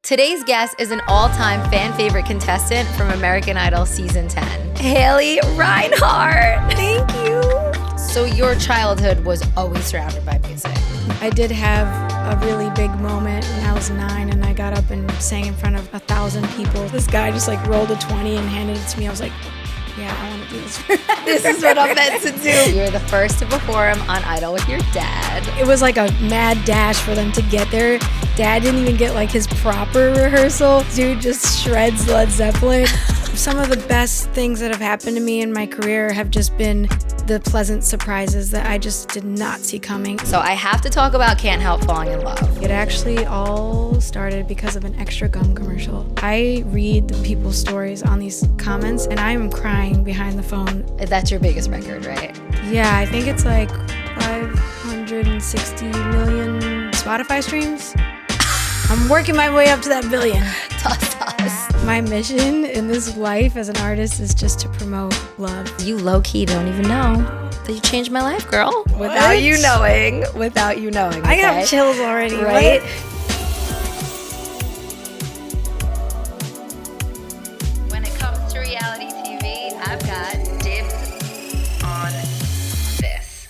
Today's guest is an all-time fan favorite contestant from American Idol Season 10, Haley Reinhart. Thank you. So your childhood was always surrounded by music. I did have a really big moment when I was 9 and I got up and sang in front of 1,000 people. This guy just rolled a 20 and handed it to me. I was like, yeah, I want to do this. This is what I'm meant to do. You're the first to perform on Idol with your dad. It was like a mad dash for them to get there. Dad didn't even get his proper rehearsal. Dude just shreds Led Zeppelin. Some of the best things that have happened to me in my career have just been the pleasant surprises that I just did not see coming. So I have to talk about Can't Help Falling in Love. It actually all started because of an extra gum commercial. I read the people's stories on these comments and I am crying behind the phone. That's your biggest record, right? Yeah, I think it's 560 million Spotify streams. I'm working my way up to that billion. Toss. My mission in this life as an artist is just to promote love. You low-key don't even know that you changed my life, girl. What? Without you knowing. Okay? I got chills already, right? When it comes to reality TV, I've got Dibs On This.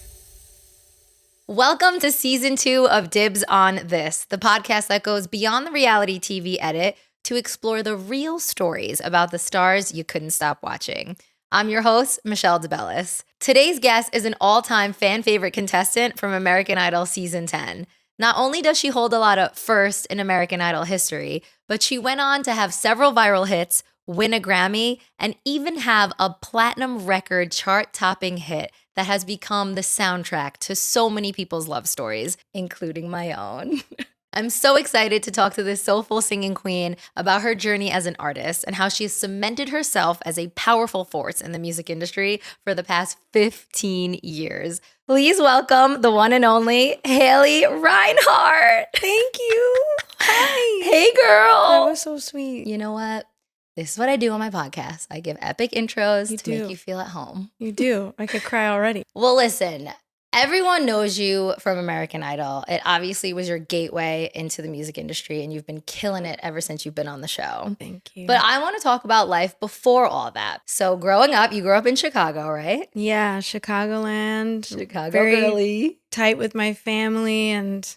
Welcome to Season 2 of Dibs On This, the podcast that goes beyond the reality TV edit to explore the real stories about the stars you couldn't stop watching. I'm your host, Michelle DeBellis. Today's guest is an all-time fan favorite contestant from American Idol Season 10. Not only does she hold a lot of firsts in American Idol history, but she went on to have several viral hits, win a Grammy, and even have a platinum record chart-topping hit that has become the soundtrack to so many people's love stories, including my own. I'm so excited to talk to this soulful singing queen about her journey as an artist and how she has cemented herself as a powerful force in the music industry for the past 15 years. Please welcome the one and only Haley Reinhart. Thank you. Hi. Hey, girl. That was so sweet. You know what? This is what I do on my podcast. I give epic intros to do. make you feel at home. You do. I could cry already. Well, listen. Everyone knows you from American Idol. It obviously was your gateway into the music industry, and you've been killing it ever since you've been on the show. Thank you. But I want to talk about life before all that. So growing up, you grew up in Chicago, right? Yeah, Chicagoland. Chicago very girly. Tight with my family and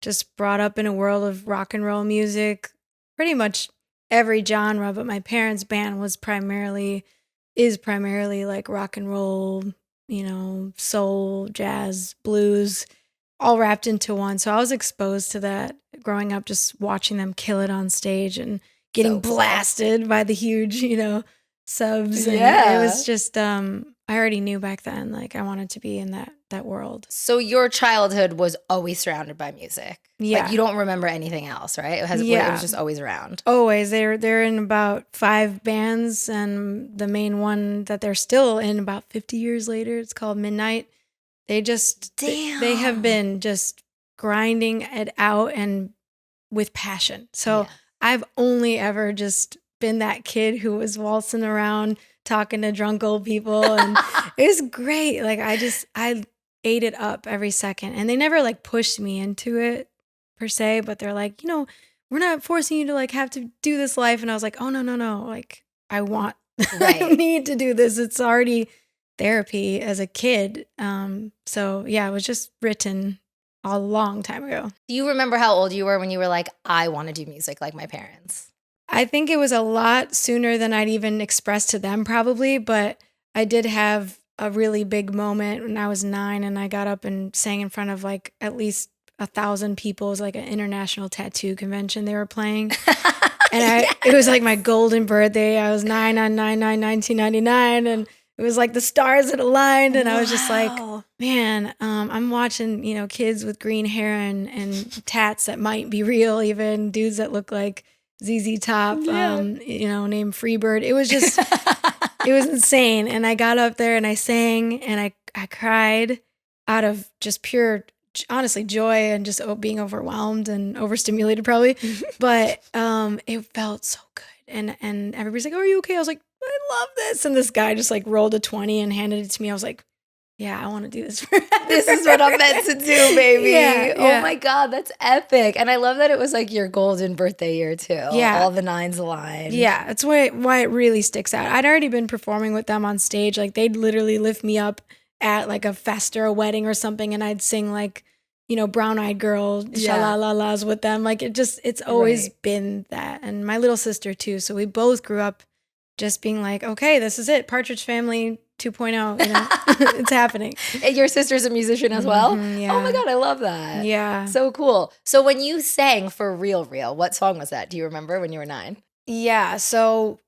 just brought up in a world of rock and roll music. Pretty much every genre, but my parents' band is primarily rock and roll, soul, jazz, blues, all wrapped into one. So I was exposed to that growing up, just watching them kill it on stage and getting blasted by the huge, subs. And it was just, I already knew back then, I wanted to be in that world. So your childhood was always surrounded by music. Yeah. You don't remember anything else, right? It was just always around. Always. They're in about 5 bands, and the main one that they're still in about 50 years later, it's called Midnight. They have been just grinding it out and with passion. So I've only ever just been that kid who was waltzing around talking to drunk old people, and it was great. I ate it up every second, and they never pushed me into it per se, but they're like, we're not forcing you to have to do this life. And I was like, oh no, I want, I need to do this. It's already therapy as a kid. So yeah, it was just written a long time ago. Do you remember how old you were when you were like, I want to do music like my parents? I think it was a lot sooner than I'd even expressed to them probably, but I did have a really big moment when I was 9 and I got up and sang in front of at least 1,000 people. It was an international tattoo convention they were playing. And it was my golden birthday. I was 9 on 9/9/1999, and it was the stars had aligned, and I was just man, I'm watching, kids with green hair and tats that might be real, even dudes that look like ZZ Top, named Freebird. It was just, it was insane. And I got up there and I sang and I cried out of just pure, honestly, joy and just being overwhelmed and overstimulated probably. But it felt so good. And everybody's like, oh, are you okay? I was like, I love this. And this guy just rolled a 20 and handed it to me. I was like, yeah, I want to do this forever. This is what I'm meant to do, baby. Yeah, Oh yeah. my God, that's epic. And I love that it was like your golden birthday year too. Yeah. All the nines aligned. Yeah, that's why it really sticks out. I'd already been performing with them on stage. Like they'd literally lift me up at like a fest or a wedding or something, and I'd sing like, Brown Eyed Girl, sha-la-la-las with them. Like it's always been that. And my little sister too. So we both grew up just being like, okay, this is it. Partridge Family 2.0, it's happening. And your sister's a musician as well? Yeah. Oh my God, I love that. Yeah. So cool. So when you sang for real, what song was that? Do you remember when you were 9? Yeah. So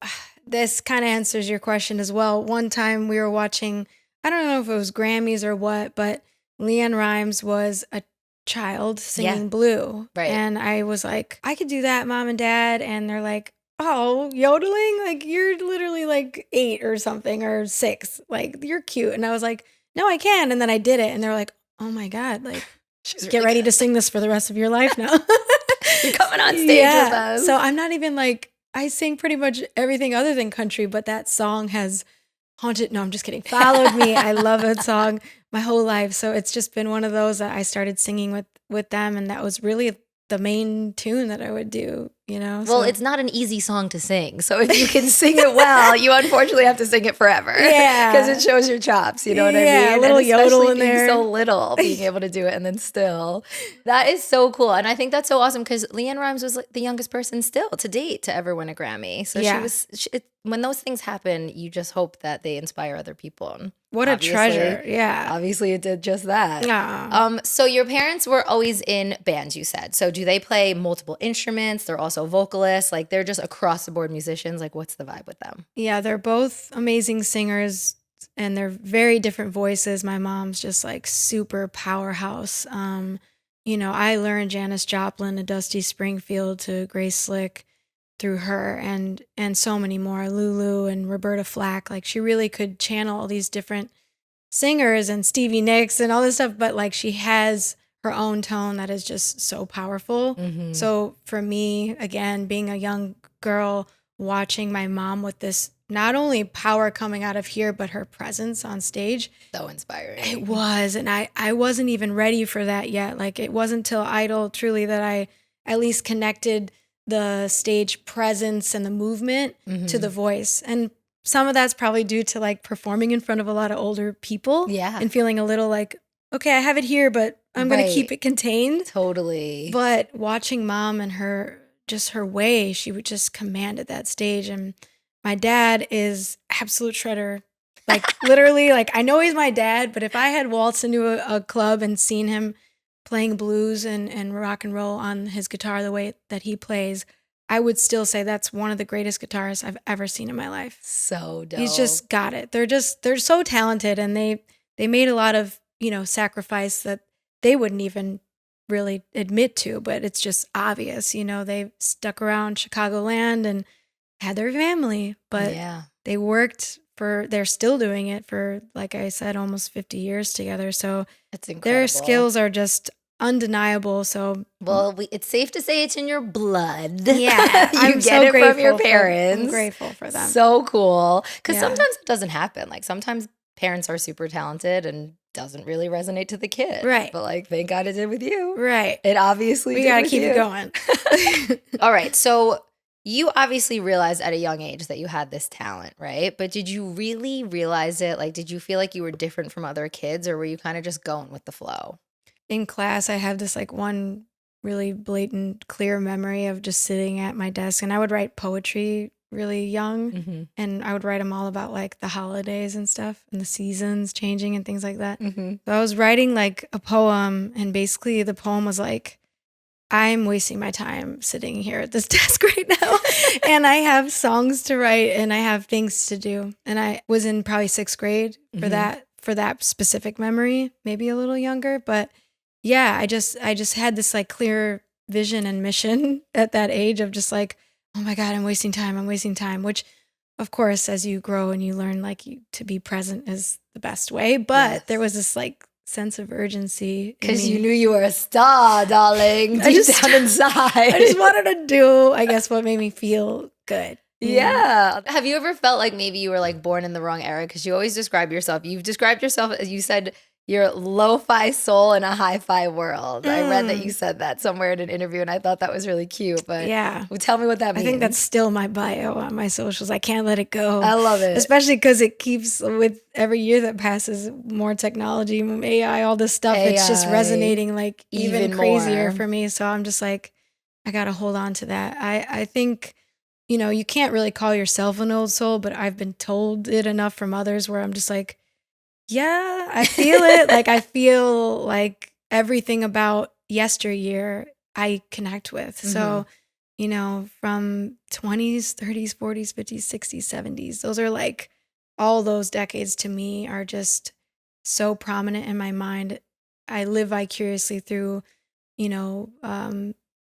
this kind of answers your question as well. One time we were watching, I don't know if it was Grammys or what, but LeAnn Rimes was a child singing Blue. Right. And I was like, I could do that, Mom and Dad. And they're like, oh, yodeling? Like, you're literally like 8 or something or 6. Like, you're cute. And I was like, no, I can. And then I did it. And they're like, oh my God, like, get ready to sing this for the rest of your life now. You're coming on stage with us. So I'm not even like, I sing pretty much everything other than country, but that song has haunted, no, I'm just kidding, followed me. I love that song my whole life. So it's just been one of those that I started singing with them. And that was really the main tune that I would do, Well, so. it's not an easy song to sing. So if you can sing it well, you unfortunately have to sing it forever. Yeah. Because it shows your chops, you know what I mean? Yeah, a little and yodel in being there. so little, being able to do it and then still. That is so cool. And I think that's so awesome because LeAnn Rimes was like the youngest person still to date to ever win a Grammy. So when those things happen, you just hope that they inspire other people. What a treasure. Yeah. Obviously it did just that. Yeah. So your parents were always in bands, you said. So do they play multiple instruments? They're also vocalists. Like they're just across the board musicians. Like what's the vibe with them? Yeah, they're both amazing singers and they're very different voices. My mom's just like super powerhouse. I learned Janis Joplin to Dusty Springfield to Grace Slick through her and so many more, Lulu and Roberta Flack. Like she really could channel all these different singers and Stevie Nicks and all this stuff, but like she has her own tone that is just so powerful. Mm-hmm. So for me, again, being a young girl, watching my mom with this not only power coming out of here, but her presence on stage. So inspiring. It was. And I wasn't even ready for that yet. Like it wasn't till Idol truly that I at least connected the stage presence and the movement to the voice. And some of that's probably due to like performing in front of a lot of older people. Yeah. And feeling a little like, okay, I have it here, but I'm going to keep it contained. Totally. But watching Mom and her way, she would just commanded that stage. And my dad is absolute shredder. Like literally, like I know he's my dad, but if I had waltzed into a club and seen him playing blues and rock and roll on his guitar the way that he plays, I would still say that's one of the greatest guitarists I've ever seen in my life. So dope. He's just got it. They're so talented, and they made a lot of, sacrifice that they wouldn't even really admit to, but it's just obvious, they stuck around Chicagoland and had their family, but they worked they're still doing it for, like I said, almost 50 years together. So it's incredible. Their skills are just undeniable. So, well, it's safe to say it's in your blood. Yeah, you get it from your parents. I'm grateful for them. So cool. Because sometimes it doesn't happen. Like sometimes parents are super talented and doesn't really resonate to the kid. Right. But like, thank God it did with you. Right. It obviously we got to keep it going. All right. So you obviously realized at a young age that you had this talent, right? But did you really realize it? Like, did you feel like you were different from other kids, or were you kind of just going with the flow? In class, I have this like one really blatant, clear memory of just sitting at my desk, and I would write poetry really young, and I would write them all about like the holidays and stuff and the seasons changing and things like that. So I was writing like a poem, and basically the poem was like, I'm wasting my time sitting here at this desk right now, and I have songs to write and I have things to do. And I was in probably 6th grade for that specific memory, maybe a little younger, but yeah, I just had this like clear vision and mission at that age of just like, oh my God, I'm wasting time, which of course, as you grow and you learn like to be present is the best way. But there was this like sense of urgency. Because you knew you were a star, darling, deep down inside. I just wanted to do, I guess, what made me feel good. Yeah. Have you ever felt like maybe you were like born in the wrong era? Because you always describe yourself. You've described yourself as you said you're lo-fi soul in a hi-fi world. I read that you said that somewhere in an interview, and I thought that was really cute. But yeah, tell me what that means. I think that's still my bio on my socials. I can't let it go. I love it. Especially because it keeps, with every year that passes, more technology, AI, all this stuff. It's just resonating like even crazier for me. So I'm just like, I got to hold on to that. I think, you can't really call yourself an old soul, but I've been told it enough from others where I'm just like, yeah, I feel it. Like, I feel like everything about yesteryear I connect with. So, from 20s, 30s, 40s, 50s, 60s, 70s, those are like, all those decades to me are just so prominent in my mind. I live vicariously through,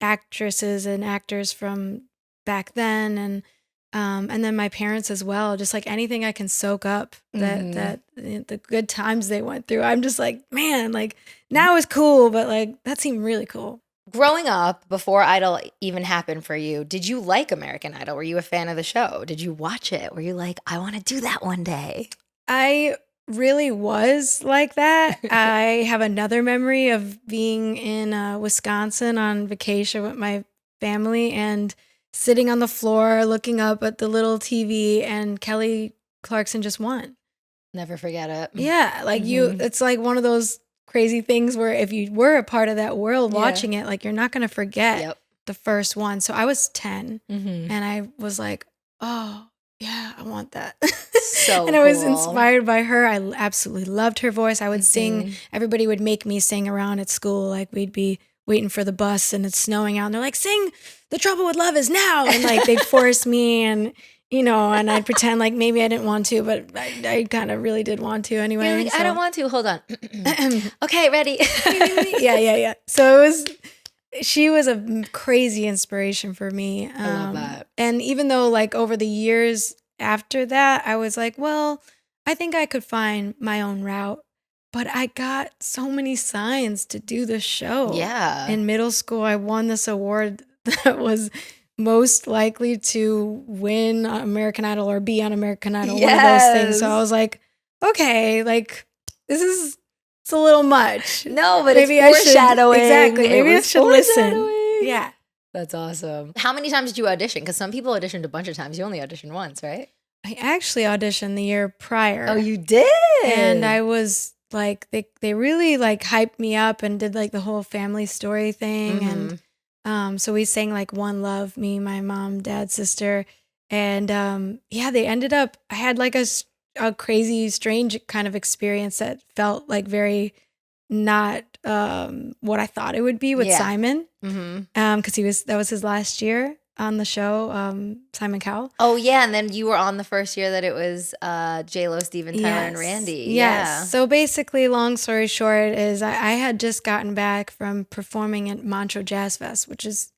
actresses and actors from back then, and then my parents as well. Just like anything I can soak up that the good times they went through. I'm just like, man, like now is cool, but like that seemed really cool. Growing up, before Idol even happened for you, did you like American Idol? Were you a fan of the show? Did you watch it? Were you like, I want to do that one day? I really was like that. I have another memory of being in Wisconsin on vacation with my family and sitting on the floor looking up at the little TV, and Kelly Clarkson just won. Never forget it. Yeah, like it's like one of those crazy things where if you were a part of that world watching it, like you're not going to forget the first one. So I was 10 and I was like, oh, yeah, I want that. So and I was inspired by her. I absolutely loved her voice. I would sing. Everybody would make me sing around at school. Like we'd be waiting for the bus and it's snowing out and they're like, sing The Trouble with Love Is Now. And like they'd force me and and I'd pretend like maybe I didn't want to, but I kind of really did want to anyway. You're like, I don't want to. Hold on. Okay, ready. Yeah. So she was a crazy inspiration for me. I love that. And even though like over the years after that, I was like, well, I think I could find my own route. But I got so many signs to do the show. Yeah. In middle school, I won this award that was most likely to win American Idol or be on American Idol, one of those things. So I was like, okay, like it's a little much. No, but maybe it's foreshadowing. Exactly. Maybe I should listen. Yeah. That's awesome. How many times did you audition? Because some people auditioned a bunch of times. You only auditioned once, right? I actually auditioned the year prior. Oh, you did? And I was like, they really like hyped me up and did like the whole family story thing. And so we sang like One Love, me, my mom, dad, sister. And they ended up, I had like a crazy, strange kind of experience that felt like very not what I thought it would be with Simon. Because that was his last year on the show, Simon Cowell. Oh, yeah. And then you were on the first year that it was J-Lo, Steven Tyler, and Randy. Yes. Yeah. So basically, long story short is I had just gotten back from performing at Montreux Jazz Fest, which is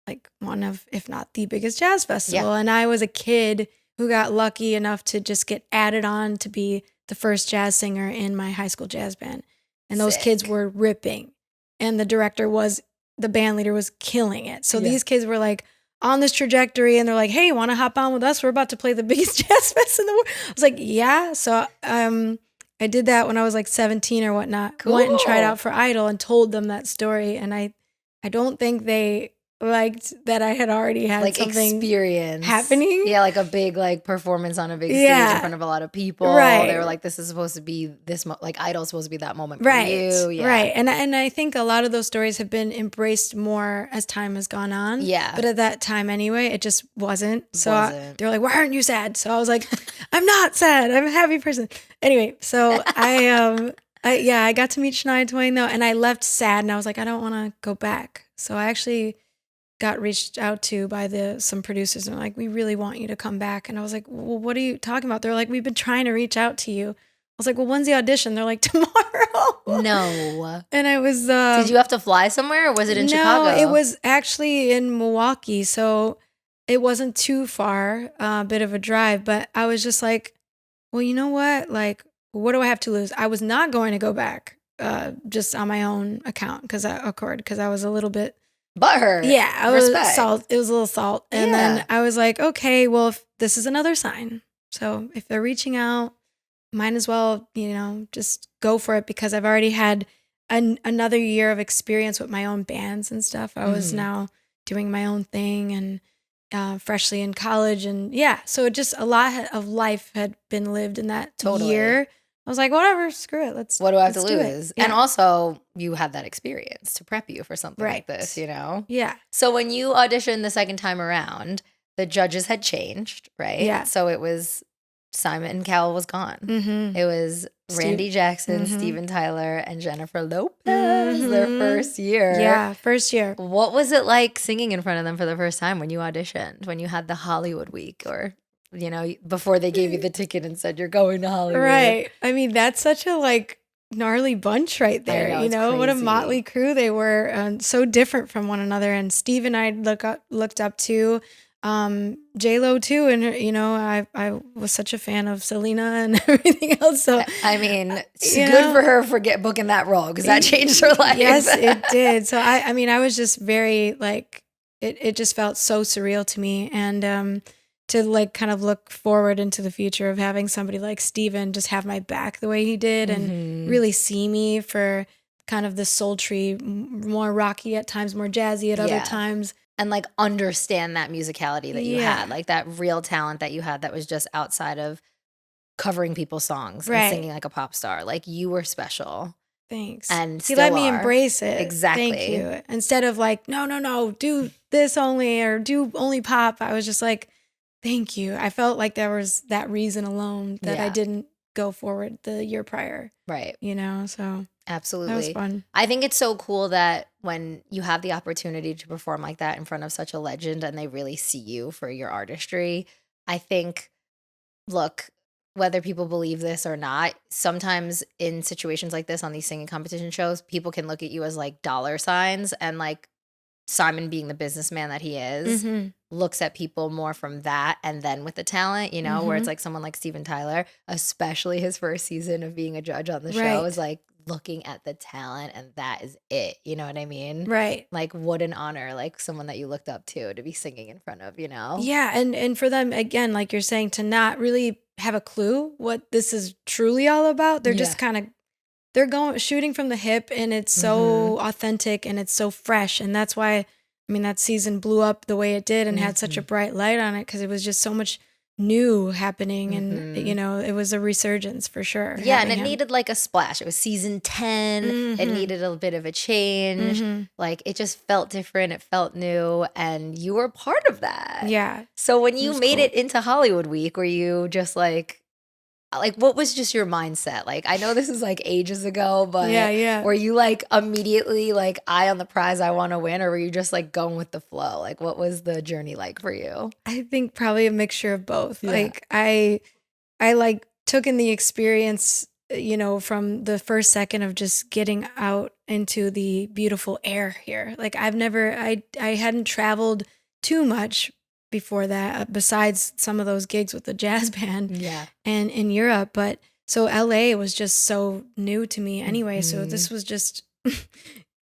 like one of, if not the biggest jazz festival. Yeah. And I was a kid who got lucky enough to just get added on to be the first jazz singer in my high school jazz band. And those kids were ripping. And the band leader was killing it. So these kids were like, on this trajectory, and they're like, hey, want to hop on with us? We're about to play the biggest jazz fest in the world. I was like, yeah. So I did that when I was like 17 or whatnot. Cool. Went and tried out for Idol and told them that story. And I don't think they liked that I had already had like something experience happening. Yeah, like a big like performance on a big stage in front of a lot of people. Right. They were like, this is supposed to be like Idol's supposed to be that moment for you. Yeah. Right. And I think a lot of those stories have been embraced more as time has gone on. Yeah. But at that time anyway, it just wasn't. So they were like, why aren't you sad? So I was like, I'm not sad. I'm a happy person. Anyway, so I got to meet Shania Twain though, and I left sad and I was like, I don't want to go back. So I actually got reached out to by some producers and they're like, we really want you to come back. And I was like, well, what are you talking about? They're like, we've been trying to reach out to you. I was like, well, when's the audition? They're like, tomorrow. No. And I was... Did you have to fly somewhere or was it in Chicago? No, it was actually in Milwaukee. So it wasn't too far, a bit of a drive. But I was just like, well, you know what? Like, what do I have to lose? I was not going to go back just on my own account because I was a little bit Butthurt. Yeah, I was Respect. salt. It was a little salt. And then I was like, okay, well, if this is another sign. So if they're reaching out, might as well, just go for it, because I've already had another year of experience with my own bands and stuff. I was now doing my own thing and freshly in college. And yeah, so just a lot of life had been lived in that year. I was like, whatever, screw it. What do I have to do lose? Yeah. And also, you had that experience to prep you for something like this, Yeah. So when you auditioned the second time around, the judges had changed, right? Yeah. So it was Simon Cowell was gone. Mm-hmm. It was Randy Jackson, Steven Tyler, and Jennifer Lopez, their first year. Yeah, first year. What was it like singing in front of them for the first time when you auditioned, when you had the Hollywood week, or before they gave you the ticket and said you're going to Hollywood? Right. I mean, that's such a gnarly bunch right there. I know, What a motley crew they were. So different from one another. And Steve and I looked up to J-Lo too. And, I was such a fan of Selena and everything else. So, I mean, it's good for her for booking that role, because that changed her life. Yes, it did. So, I was just very it just felt so surreal to me. And, to kind of look forward into the future of having somebody like Steven just have my back the way he did and really see me for kind of the sultry, more rocky at times, more jazzy at other times. And understand that musicality that you had, that real talent that you had that was just outside of covering people's songs and singing like a pop star. You were special. Thanks. And he let me embrace it. Exactly. Thank you. Instead of no, do this only or do only pop. I was just like, thank you. I felt like there was that reason alone that I didn't go forward the year prior. Right. So absolutely. That was fun. I think it's so cool that when you have the opportunity to perform like that in front of such a legend and they really see you for your artistry, I think, look, whether people believe this or not, sometimes in situations like this on these singing competition shows, people can look at you as dollar signs, and Simon, being the businessman that he is, looks at people more from that, and then with the talent, where it's someone like Steven Tyler, especially his first season of being a judge on the show, is looking at the talent, and that is it. You know what I mean? Right. What an honor, someone that you looked up to be singing in front of, Yeah, and for them, again, like you're saying, to not really have a clue what this is truly all about. They're just kind of they're shooting from the hip, and it's so authentic and it's so fresh. And that's why, that season blew up the way it did and had such a bright light on it, because it was just so much new happening. And, it was a resurgence for sure. Yeah, and it needed a splash. It was season 10. It needed a bit of a change. It just felt different. It felt new. And you were part of that. Yeah. So when you made it into Hollywood Week, were you just what was just your mindset? I know this is ages ago, but were you immediately eye on the prize, I want to win, or were you just going with the flow? What was the journey like for you? I think probably a mixture of both. Yeah. I took in the experience, from the first second of just getting out into the beautiful air here. I hadn't traveled too much before that, besides some of those gigs with the jazz band and in Europe. But so LA was just so new to me anyway. So this was just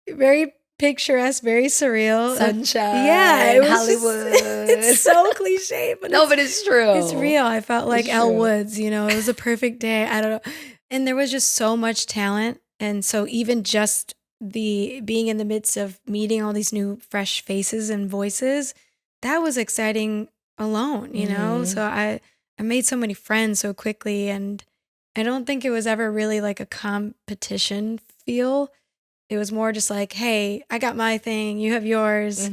very picturesque, very surreal. Sunshine. Yeah. It was Hollywood. It's so cliche, but but it's true. It's real. I felt like Elle Woods, it was a perfect day. I don't know. And there was just so much talent. And so even just the being in the midst of meeting all these new fresh faces and voices, that was exciting alone, So I made so many friends so quickly, and I don't think it was ever really a competition feel. It was more just hey, I got my thing, you have yours.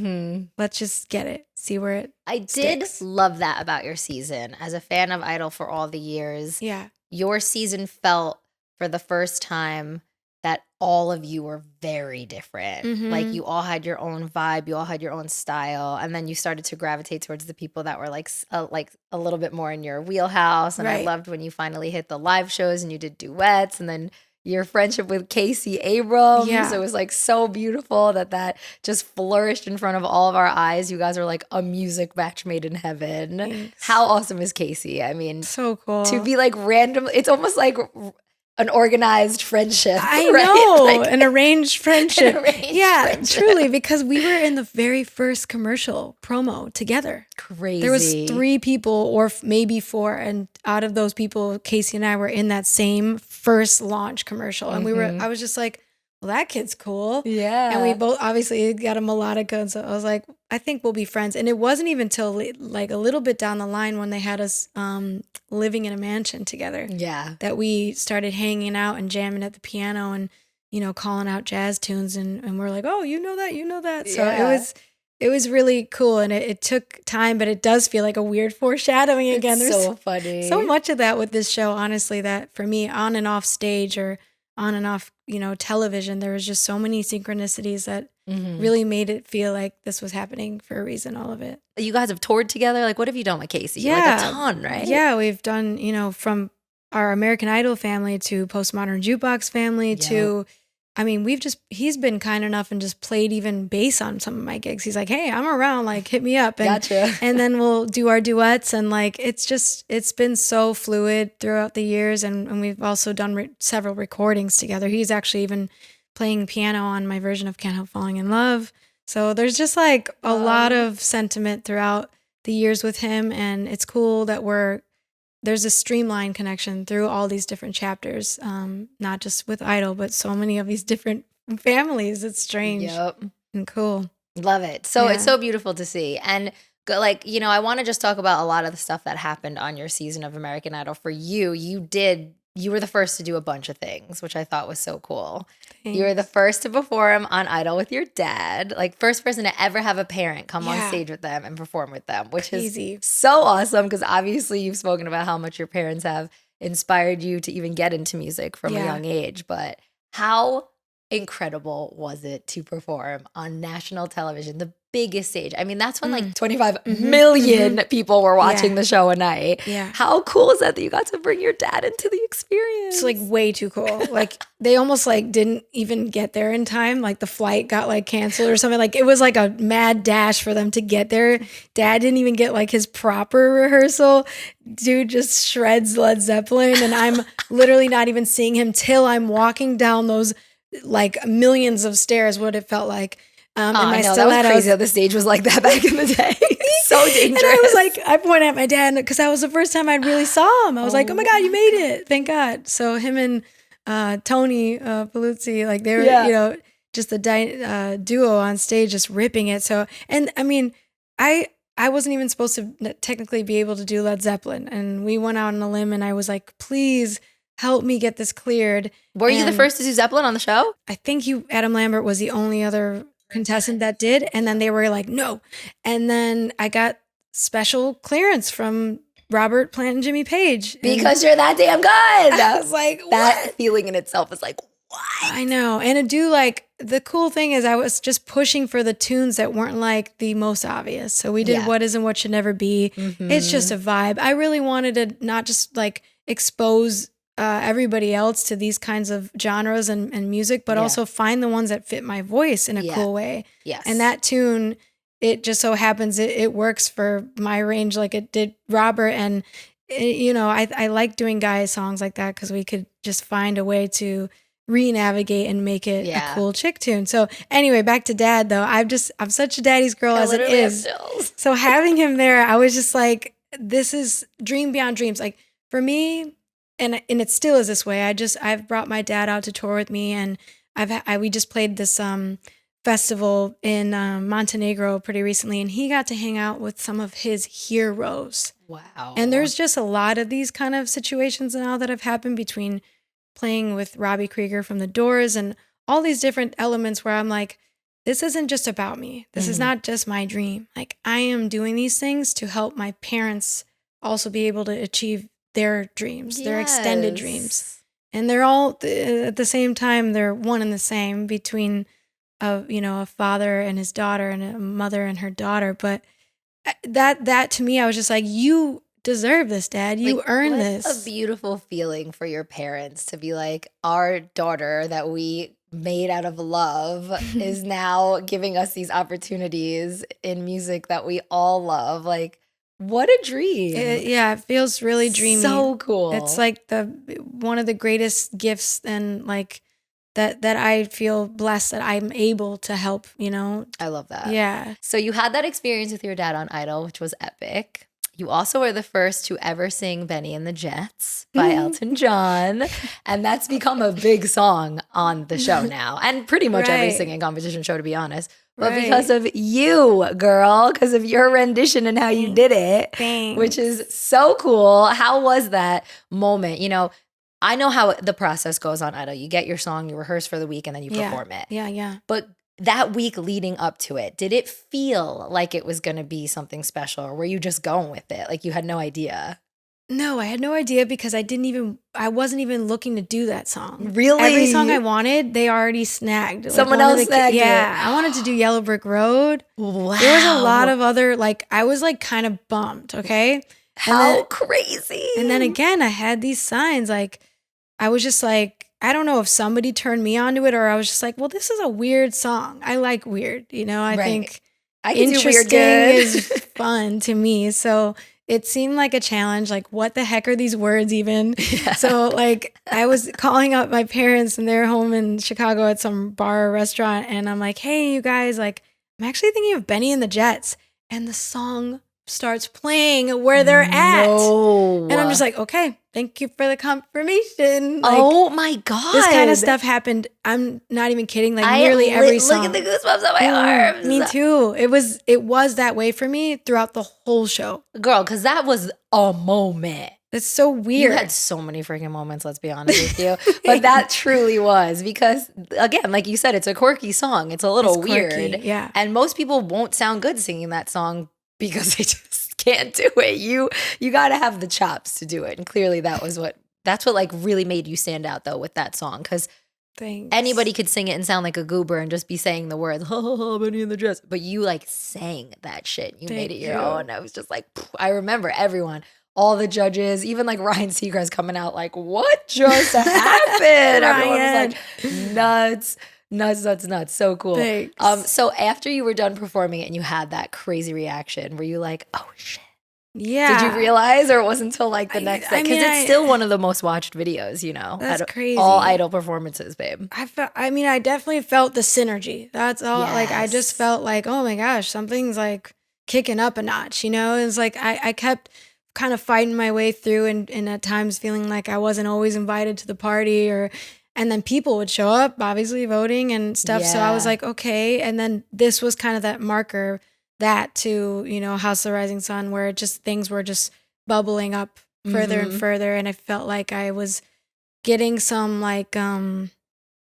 Let's just get it, see where it sticks. Did love that about your season. As a fan of Idol for all the years, your season felt for the first time that all of you were very different. You all had your own vibe, you all had your own style, and then you started to gravitate towards the people that were a little bit more in your wheelhouse. And I loved when you finally hit the live shows and you did duets, and then your friendship with Casey Abrams. It was so beautiful that just flourished in front of all of our eyes. You guys are a music match made in heaven. Thanks. How awesome is Casey? I mean, so cool to be random. It's almost an organized friendship. I right? know, Like, an arranged friendship. an arranged Yeah, friendship. truly, because we were in the very first commercial promo together. Crazy. There was 3 people or maybe 4, and out of those people, Casey and I were in that same first launch commercial, and I was just like, well, that kid's cool. Yeah. And we both obviously got a melodica, and so I was like, I think we'll be friends. And it wasn't even till like a little bit down the line when they had us living in a mansion together that we started hanging out and jamming at the piano and, calling out jazz tunes, and we're like, oh, you know that. So it was really cool, and it took time, but it does feel like a weird foreshadowing again. It's There's so funny. so much of that with this show, honestly, that for me, on and off stage or on and off, television, there was just so many synchronicities that really made it feel like this was happening for a reason, all of it. You guys have toured together? Like, what have you done with Casey? Yeah. Like a ton, right? Yeah, we've done, from our American Idol family to Postmodern Jukebox family to, he's been kind enough and just played even bass on some of my gigs. He's like, hey, I'm around, like, hit me up. And, Gotcha. And then we'll do our duets. And like, it's been so fluid throughout the years. And we've also done several recordings together. He's actually even playing piano on my version of Can't Help Falling in Love. So there's just like a lot of sentiment throughout the years with him. And it's cool that there's a streamlined connection through all these different chapters, not just with Idol, but so many of these different families. It's strange and cool. Love it. So it's so beautiful to see. And I want to just talk about a lot of the stuff that happened on your season of American Idol. For you, you were the first to do a bunch of things, which I thought was so cool. Thanks. You were the first to perform on Idol with your dad, like first person to ever have a parent come on stage with them and perform with them, which is so awesome because obviously you've spoken about how much your parents have inspired you to even get into music from a young age. But how incredible was it to perform on national television, the biggest stage? I mean, that's when like 25 million people were watching the show a night. Yeah. How cool is that you got to bring your dad into the experience? It's like way too cool. Like they almost like didn't even get there in time. Like the flight got like canceled or something. Like it was like a mad dash for them to get there. Dad didn't even get like his proper rehearsal. Dude just shreds Led Zeppelin, and I'm literally not even seeing him till I'm walking down those like millions of stairs, what it felt like. I know, that was crazy how the stage was like that back in the day. So dangerous. And I was like, I pointed at my dad because that was the first time I really saw him. I was like, oh my God, you made it. Thank God. So him and Tony Belluzzi, like they were, just the duo on stage just ripping it. So, and I mean, I wasn't even supposed to technically be able to do Led Zeppelin. And we went out on a limb and I was like, please help me get this cleared. Were you the first to do Zeppelin on the show? I think Adam Lambert was the only other contestant that did, and then they were like, no. And then I got special clearance from Robert Plant and Jimmy Page. Because you're that damn good. I was like, what? That feeling in itself is like, what? I know. And to do like, the cool thing is I was just pushing for the tunes that weren't like the most obvious. So we did What Is and What Should Never Be. It's just a vibe. I really wanted to not just like expose everybody else to these kinds of genres and music, but also find the ones that fit my voice in a cool way. Yes. And that tune, it just so happens it works for my range like it did Robert. And, I like doing guy songs like that because we could just find a way to re-navigate and make it a cool chick tune. So anyway, back to Dad though. I'm such a daddy's girl as it is. So having him there, I was just like, this is dream beyond dreams. Like for me, and it still is this way. I've brought my dad out to tour with me, and we just played this festival in Montenegro pretty recently, and he got to hang out with some of his heroes. Wow! And there's just a lot of these kind of situations now that have happened between playing with Robbie Krieger from The Doors and all these different elements where I'm like, this isn't just about me. This is not just my dream. Like I am doing these things to help my parents also be able to achieve their dreams, their extended dreams. And they're all at the same time, they're one and the same between a father and his daughter and a mother and her daughter. But that to me, I was just like, you deserve this, Dad. You earned this. It's a beautiful feeling for your parents to be like, our daughter that we made out of love is now giving us these opportunities in music that we all love. Like, What a dream. It feels really dreamy. So cool. It's like one of the greatest gifts, and like that I feel blessed that I'm able to help, I love that. Yeah. So you had that experience with your dad on Idol, which was epic. You also were the first to ever sing Benny and the Jets by Elton John. And that's become a big song on the show now. And pretty much every singing competition show, to be honest. But because of you, girl, because of your rendition and how you did it, which is so cool. How was that moment? I know how the process goes on Idol. You get your song, you rehearse for the week, and then you perform it. Yeah. But that week leading up to it, did it feel like it was going to be something special, or were you just going with it? Like you had no idea? No, I had no idea because I wasn't even looking to do that song. Really? Every song I wanted, they already snagged. Someone else snagged it. Yeah, I wanted to do Yellow Brick Road. Wow. There was a lot of other, I was kind of bummed, okay? How crazy. And then again, I had these signs, I was just I don't know if somebody turned me onto it, or I was just well, this is a weird song. I like weird, I think I can interesting do weird good. is fun to me. So it seemed like a challenge. What the heck are these words even? Yeah. So I was calling up my parents, and they're home in Chicago at some bar or restaurant. And I'm like, hey, you guys, I'm actually thinking of Benny and the Jets. And the song starts playing where they're at. And I'm just okay, thank you for the confirmation. Oh my God. This kind of stuff happened. I'm not even kidding. Nearly every song. Look at the goosebumps on my arms. Me too. It was that way for me throughout the whole show. Girl, because that was a moment. It's so weird. You had so many freaking moments, let's be honest with you. But that truly was, because again, like you said, it's a quirky song. It's a little weird. Yeah. And most people won't sound good singing that song because they just can't do it. You got to have the chops to do it. And clearly that's what really made you stand out though with that song, because anybody could sing it and sound like a goober and just be saying the words, Benny and the Jets. But you sang that shit. You made it your own. I was just I remember everyone, all the judges, even Ryan Seacrest coming out what just happened? Everyone was nuts. So cool. Thanks. So after you were done performing it and you had that crazy reaction, were you oh shit? Yeah. Did you realize, or it wasn't until the next day? Because it's still one of the most watched videos, That's crazy. All Idol performances, babe. I definitely felt the synergy. That's all. Yes. I just felt oh my gosh, something's kicking up a notch, It's I kept kind of fighting my way through, and at times feeling I wasn't always invited to the party, and then people would show up, obviously voting and stuff. Yeah. So I was okay. And then this was kind of that marker to, House of the Rising Sun, where things were just bubbling up further and further. And I felt I was getting some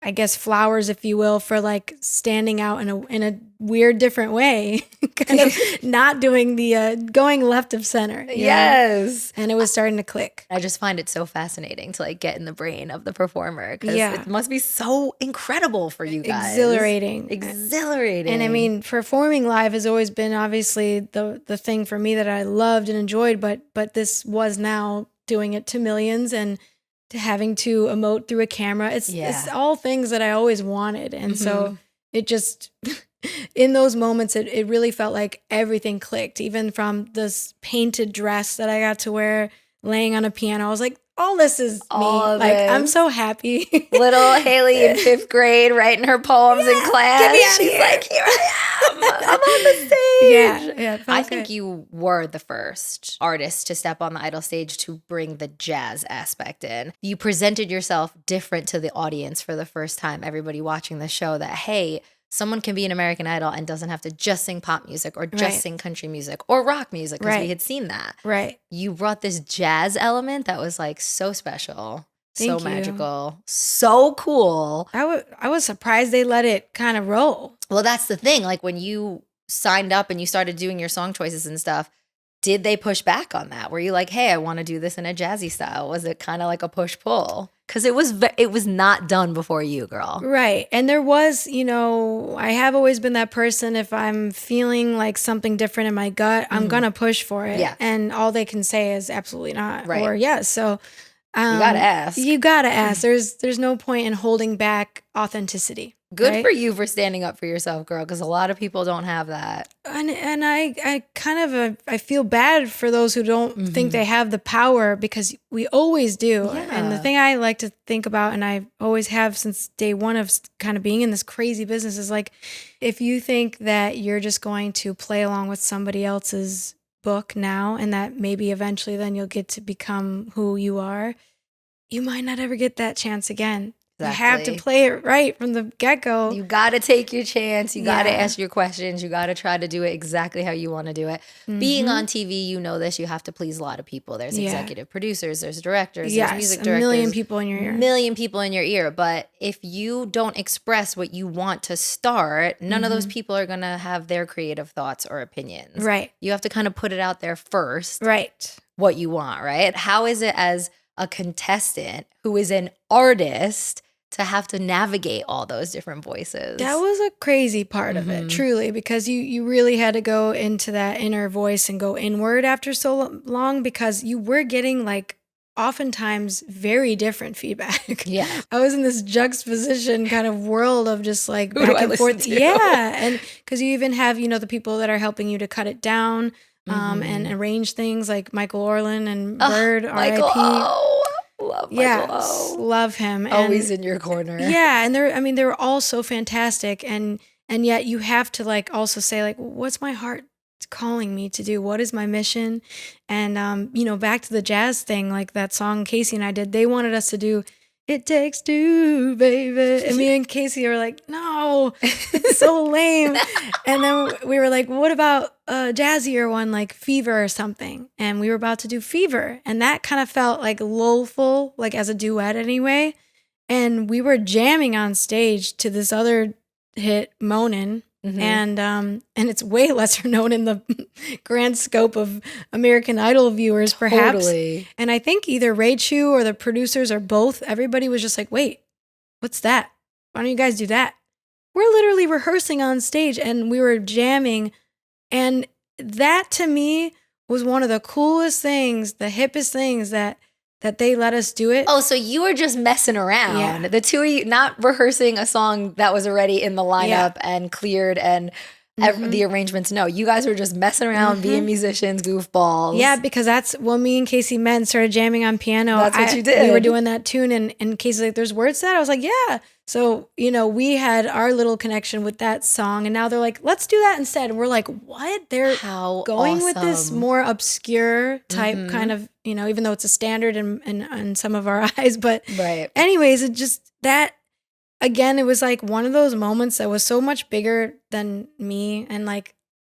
I guess flowers, if you will, for standing out in a weird different way, kind of not doing the going left of center. Yes. And it was starting to click. I just find it so fascinating to get in the brain of the performer, because it must be so incredible for you guys. Exhilarating. And performing live has always been obviously the thing for me that I loved and enjoyed, but this was now doing it to millions and to having to emote through a camera. It's all things that I always wanted. And so it just, in those moments, it really felt like everything clicked, even from this painted dress that I got to wear laying on a piano. I was all this is me. I'm so happy. Little Haley in 5th grade writing her poems in class. Get me out She's here. Here I am. I'm on the stage. Yeah. I think you were the first artist to step on the Idol stage to bring the jazz aspect in. You presented yourself different to the audience for the first time. Everybody watching the show, that, hey, someone can be an American Idol and doesn't have to just sing pop music or just sing country music or rock music, because we had seen that. Right. You brought this jazz element that was so special, Thank so you. magical, so cool. I was surprised they let it kind of roll. Well, that's the thing. When you signed up and you started doing your song choices and stuff, did they push back on that? Were you hey, I want to do this in a jazzy style? Was it kind of a push-pull? Because it was not done before you, girl. Right. And there was, I have always been that person, if I'm feeling something different in my gut, I'm going to push for it. Yeah. And all they can say is absolutely not. Right. Or yes. So You gotta ask. You gotta ask. There's no point in holding back authenticity. Good right? for you for standing up for yourself, girl, because a lot of people don't have that. And I kind of I feel bad for those who don't think they have the power, because we always do. Yeah. And the thing I like to think about, and I always have since day one of kind of being in this crazy business, is like, if you think that you're just going to play along with somebody else's book now, and that maybe eventually then you'll get to become who you are, you might not ever get that chance again. Exactly. You have to play it right from the get-go. You got to take your chance. You got to ask your questions. You got to try to do it exactly how you want to do it. Being on TV, you know this, you have to please a lot of people. There's executive producers, there's directors, there's music directors. A million people in your ear. Million people in your ear. But if you don't express what you want to start, none of those people are going to have their creative thoughts or opinions. Right. You have to kind of put it out there first. Right. What you want, right? How is it as a contestant who is an artist to have to navigate all those different voices? That was a crazy part of it, truly, because you really had to go into that inner voice and go inward after so long, because you were getting like oftentimes very different feedback. Yeah. I was in this juxtaposition kind of world of just like back and forth. Yeah. And because you even have, the people that are helping you to cut it down and arrange things, like Michael Orland and Bird, Michael R.I.P. Love Michael love him. Always in your corner. Yeah, and they're all so fantastic, and yet you have to like also say like, what's my heart calling me to do? What is my mission? And back to the jazz thing, like that song Casey and I did, they wanted us to do "It Takes Two, Baby," and me and Casey were like, no, it's so lame. And then we were like, what about a jazzier one like Fever or something? And we were about to do Fever, and that kind of felt like lulful, like as a duet anyway. And we were jamming on stage to this other hit, Moanin'. And it's way lesser known in the grand scope of American Idol viewers, perhaps. Totally. And I think either Ray Chu or the producers or both, everybody was just like, wait, what's that? Why don't you guys do that? We're literally rehearsing on stage and we were jamming. And that to me was one of the coolest things, the hippest things that they let us do it. Oh, so you were just messing around. Yeah. The two of you, not rehearsing a song that was already in the lineup and cleared and the arrangements. No, you guys were just messing around, being musicians, goofballs. Yeah, because that's when me and Casey met and started jamming on piano. That's what you did. We were doing that tune and Casey's like, there's words to that? I was like, yeah. So, we had our little connection with that song, and now they're like, let's do that instead. And we're like, what? They're going with this more obscure type kind of, even though it's a standard in some of our eyes. But anyways, it just, that, again, it was like one of those moments that was so much bigger than me. And like,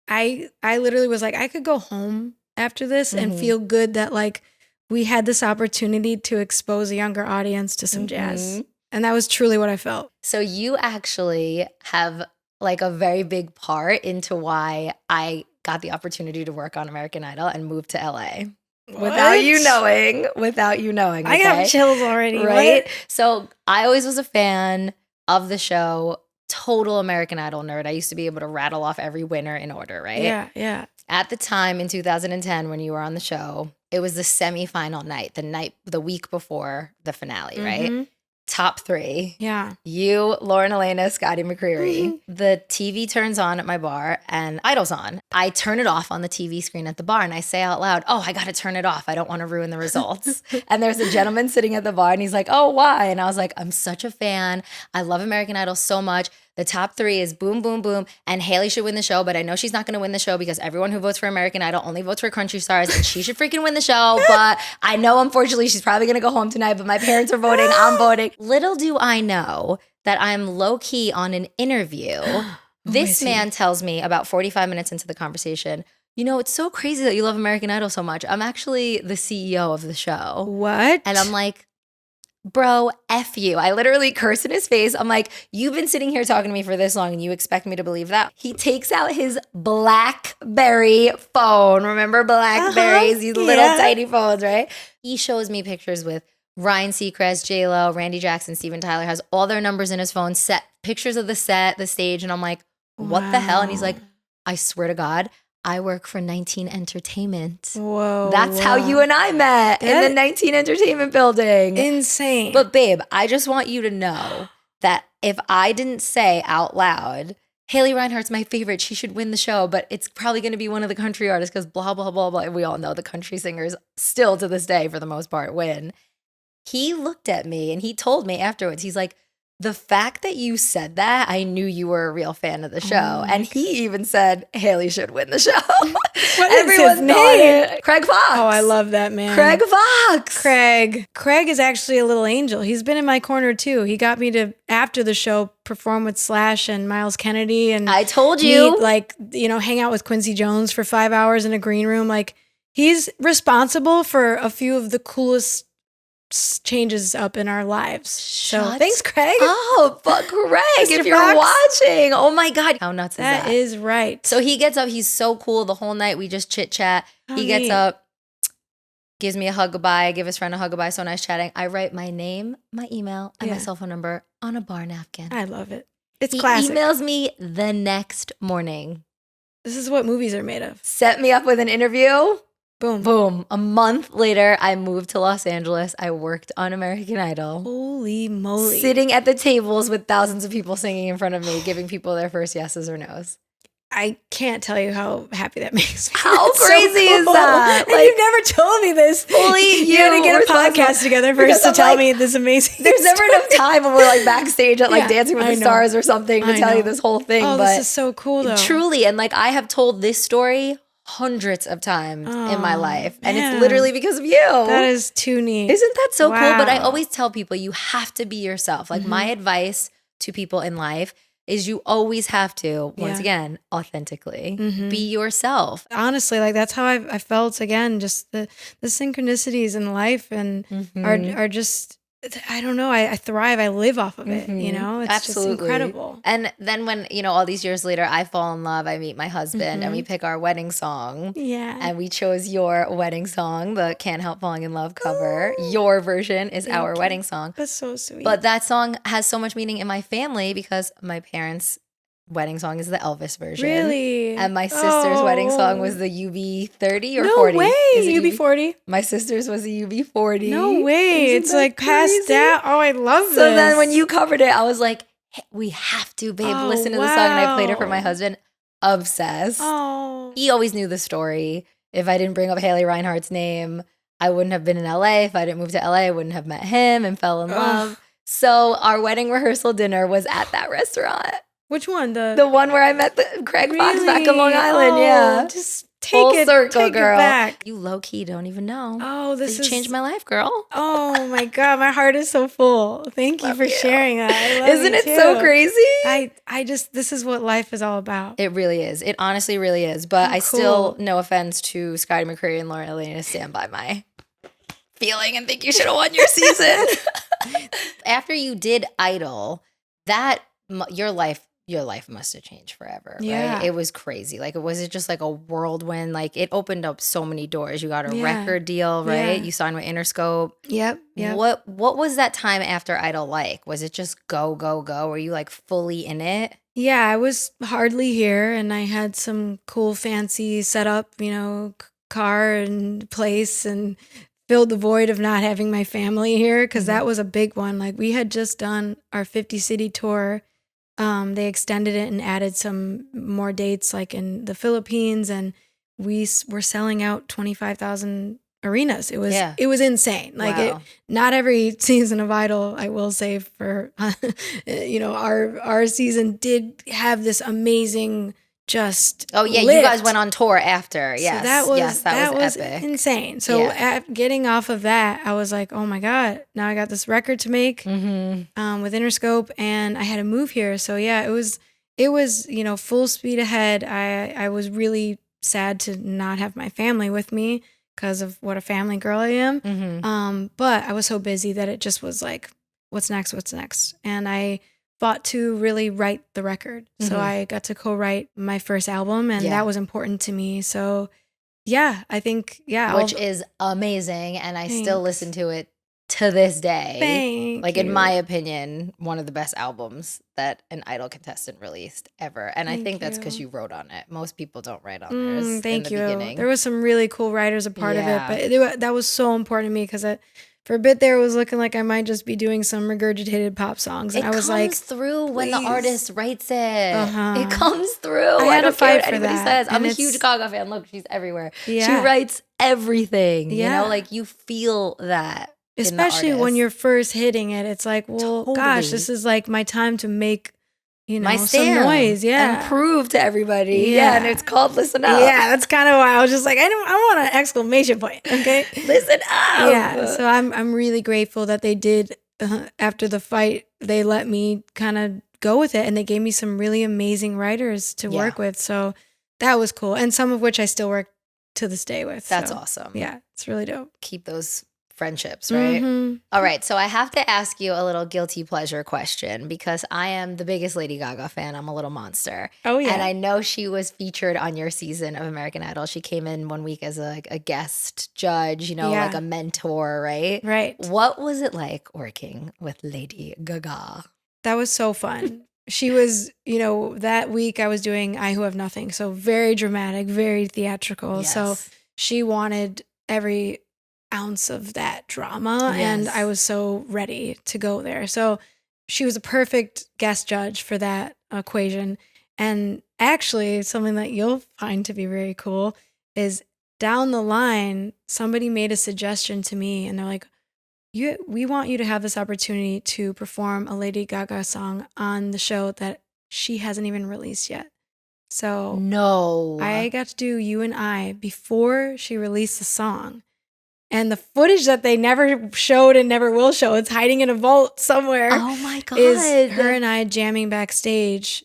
I literally was like, I could go home after this and feel good that like we had this opportunity to expose a younger audience to some jazz. And that was truly what I felt. So you actually have like a very big part into why I got the opportunity to work on American Idol and move to LA. What? Without you knowing. Okay? I got chills already. Right? What? So I always was a fan of the show, total American Idol nerd. I used to be able to rattle off every winner in order, right? Yeah. At the time in 2010 when you were on the show, it was the semifinal night, the week before the finale, right? Top 3. Yeah. You, Lauren Elena, Scotty McCreery. The TV turns on at my bar and Idol's on. I turn it off on the TV screen at the bar and I say out loud, oh, I got to turn it off. I don't want to ruin the results. And there's a gentleman sitting at the bar and he's like, oh, why? And I was like, I'm such a fan. I love American Idol so much. The top 3 is boom, boom, boom. And Haley should win the show, but I know she's not going to win the show because everyone who votes for American Idol only votes for country stars and she should freaking win the show. But I know, unfortunately, she's probably going to go home tonight, but my parents are voting. I'm voting. Little do I know that I'm low key on an interview. This man tells me about 45 minutes into the conversation, it's so crazy that you love American Idol so much. I'm actually the CEO of the show. What? And I'm like, bro, F you. I literally curse in his face. I'm like, you've been sitting here talking to me for this long and you expect me to believe that? He takes out his BlackBerry phone. Remember BlackBerries? These little tiny phones, right? He shows me pictures with Ryan Seacrest, J-Lo, Randy Jackson, Steven Tyler, has all their numbers in his phone, set pictures of the set, the stage. And I'm like, what the hell? And he's like, I swear to God, I work for 19 Entertainment. Whoa. That's how you and I met in the 19 Entertainment building. Insane. But babe, I just want you to know that if I didn't say out loud, Haley Reinhart's my favorite, she should win the show, but it's probably going to be one of the country artists because blah, blah, blah, blah. We all know the country singers still to this day, for the most part, win. He looked at me and he told me afterwards, he's like, the fact that you said that, I knew you were a real fan of the show. And he even said, Haley should win the show. What is his name? Craig Fox. Oh, I love that man. Craig Fox. Craig is actually a little angel. He's been in my corner too. He got me to, after the show, perform with Slash and Miles Kennedy. And I told you. Hang out with Quincy Jones for 5 hours in a green room. Like, he's responsible for a few of the coolest changes up in our lives. So thanks, Craig. Oh, but Craig, if you're Fox. watching, oh my God, how nuts is that? That is right. So he gets up, he's so cool the whole night. We just chit chat. He gets up, gives me a hug goodbye. I give his friend a hug goodbye. So nice chatting. I write my name, my email, and my cell phone number on a bar napkin. I love it. It's he classic. He emails me the next morning. This is what movies are made of. Set me up with an interview. Boom. Boom. A month later, I moved to Los Angeles. I worked on American Idol. Holy moly. Sitting at the tables with thousands of people singing in front of me, giving people their first yeses or nos. I can't tell you how happy that makes me. How crazy is that? And you've never told me this. Only you had to get a podcast together first to tell me this amazing There's story. never enough time when we're like backstage at Dancing with the Stars or something to tell you this whole thing. Oh, but this is so cool though. Truly. And I have told this story hundreds of times in my life. And it's literally because of you. That is too neat. Isn't that so cool? But I always tell people you have to be yourself. My advice to people in life is you always have to, once again, authentically be yourself. Honestly, that's how I felt again, just the synchronicities in life and are just, I don't know, I thrive, I live off of it, It's Absolutely. just incredible. And then when, all these years later, I fall in love, I meet my husband and we pick our wedding song. Yeah. And we chose your wedding song, the Can't Help Falling in Love cover. Your version is our wedding song. That's so sweet. But that song has so much meaning in my family because my parents' wedding song is the Elvis version. Really? And my sister's wedding song was the UB30 or no 40. No way. Is it UB40? My sister's was the UB40. No way. It's passed down. Oh, I love this. So then when you covered it, I was like, hey, we have to, babe, listen to the song. And I played it for my husband. Obsessed. Oh. He always knew the story. If I didn't bring up Haley Reinhart's name, I wouldn't have been in LA. If I didn't move to LA, I wouldn't have met him and fell in love. So our wedding rehearsal dinner was at that restaurant. Which one? The one where I met Craig Fox back in Long Island, Just Full circle, take girl. it back. You low-key don't even know. Oh, this has changed my life, girl. Oh my God, my heart is so full. Thank you for sharing that. I love Isn't it so crazy? This is what life is all about. It really is. It honestly really is. But I still, no offense to Scotty McCreery and Laura Elena, stand by my feeling and think you should have won your season. After you did Idol, your life must have changed forever, yeah. right? It was crazy. Was it just a whirlwind? It opened up so many doors. You got a record deal, right? You signed with Interscope. Yep. What was that time after Idol like? Was it just go, go, go? Were you fully in it? Yeah, I was hardly here and I had some cool fancy setup, car and place and filled the void of not having my family here because that was a big one. We had just done our 50 city tour. They extended it and added some more dates in the Philippines and we were selling out 25,000 arenas. It was insane. Wow. Not every season of Idol, I will say for, our season did have this amazing lift. You guys went on tour after. Yes. So that was epic. Insane. So getting off of that, I was like, oh my God, now I got this record to make with Interscope and I had to move here. So it was full speed ahead. I was really sad to not have my family with me because of what a family girl I am. But I was so busy that it just was what's next? And I fought to really write the record. So I got to co-write my first album and that was important to me. So I think, which is amazing. And I still listen to it to this day. Thank like you. in my opinion, one of the best albums that an Idol contestant released ever. And I think that's because you wrote on it. Most people don't write on theirs Thank in the you. beginning. There was some really cool writers a part of it, but that was so important to me because for a bit there, it was looking like I might just be doing some regurgitated pop songs. And I was like, it comes through when the artist writes it. Uh-huh. It comes through. I had to don't care fight what for anybody that. says. I'm a huge Gaga fan. Look, she's everywhere. Yeah. She writes everything. Yeah. You know, like you feel that. Especially when you're first hitting it. It's like, well, gosh, this is like my time to make, my some noise. Yeah. And prove to everybody. Yeah. And it's called Listen Up. Yeah, that's kind of why I was just like, I want an exclamation point. Okay. Listen up. Yeah. So I'm really grateful that they did after the fight, they let me kind of go with it and they gave me some really amazing writers to work with. So that was cool. And some of which I still work to this day with. That's awesome. Yeah. It's really dope. Keep those friendships, right? Mm-hmm. All right. So I have to ask you a little guilty pleasure question because I am the biggest Lady Gaga fan. I'm a little monster. Oh, yeah. And I know she was featured on your season of American Idol. She came in one week as a guest judge, like a mentor, right? Right. What was it like working with Lady Gaga? That was so fun. She was, that week I was doing I Who Have Nothing. So very dramatic, very theatrical. Yes. So she wanted every ounce of that drama and I was so ready to go there. So she was a perfect guest judge for that equation. And actually something that you'll find to be very cool is down the line, somebody made a suggestion to me and they're like, we want you to have this opportunity to perform a Lady Gaga song on the show that she hasn't even released yet. So I got to do You and I before she released the song. And the footage that they never showed and never will show, it's hiding in a vault somewhere. Oh my God. Is her and I jamming backstage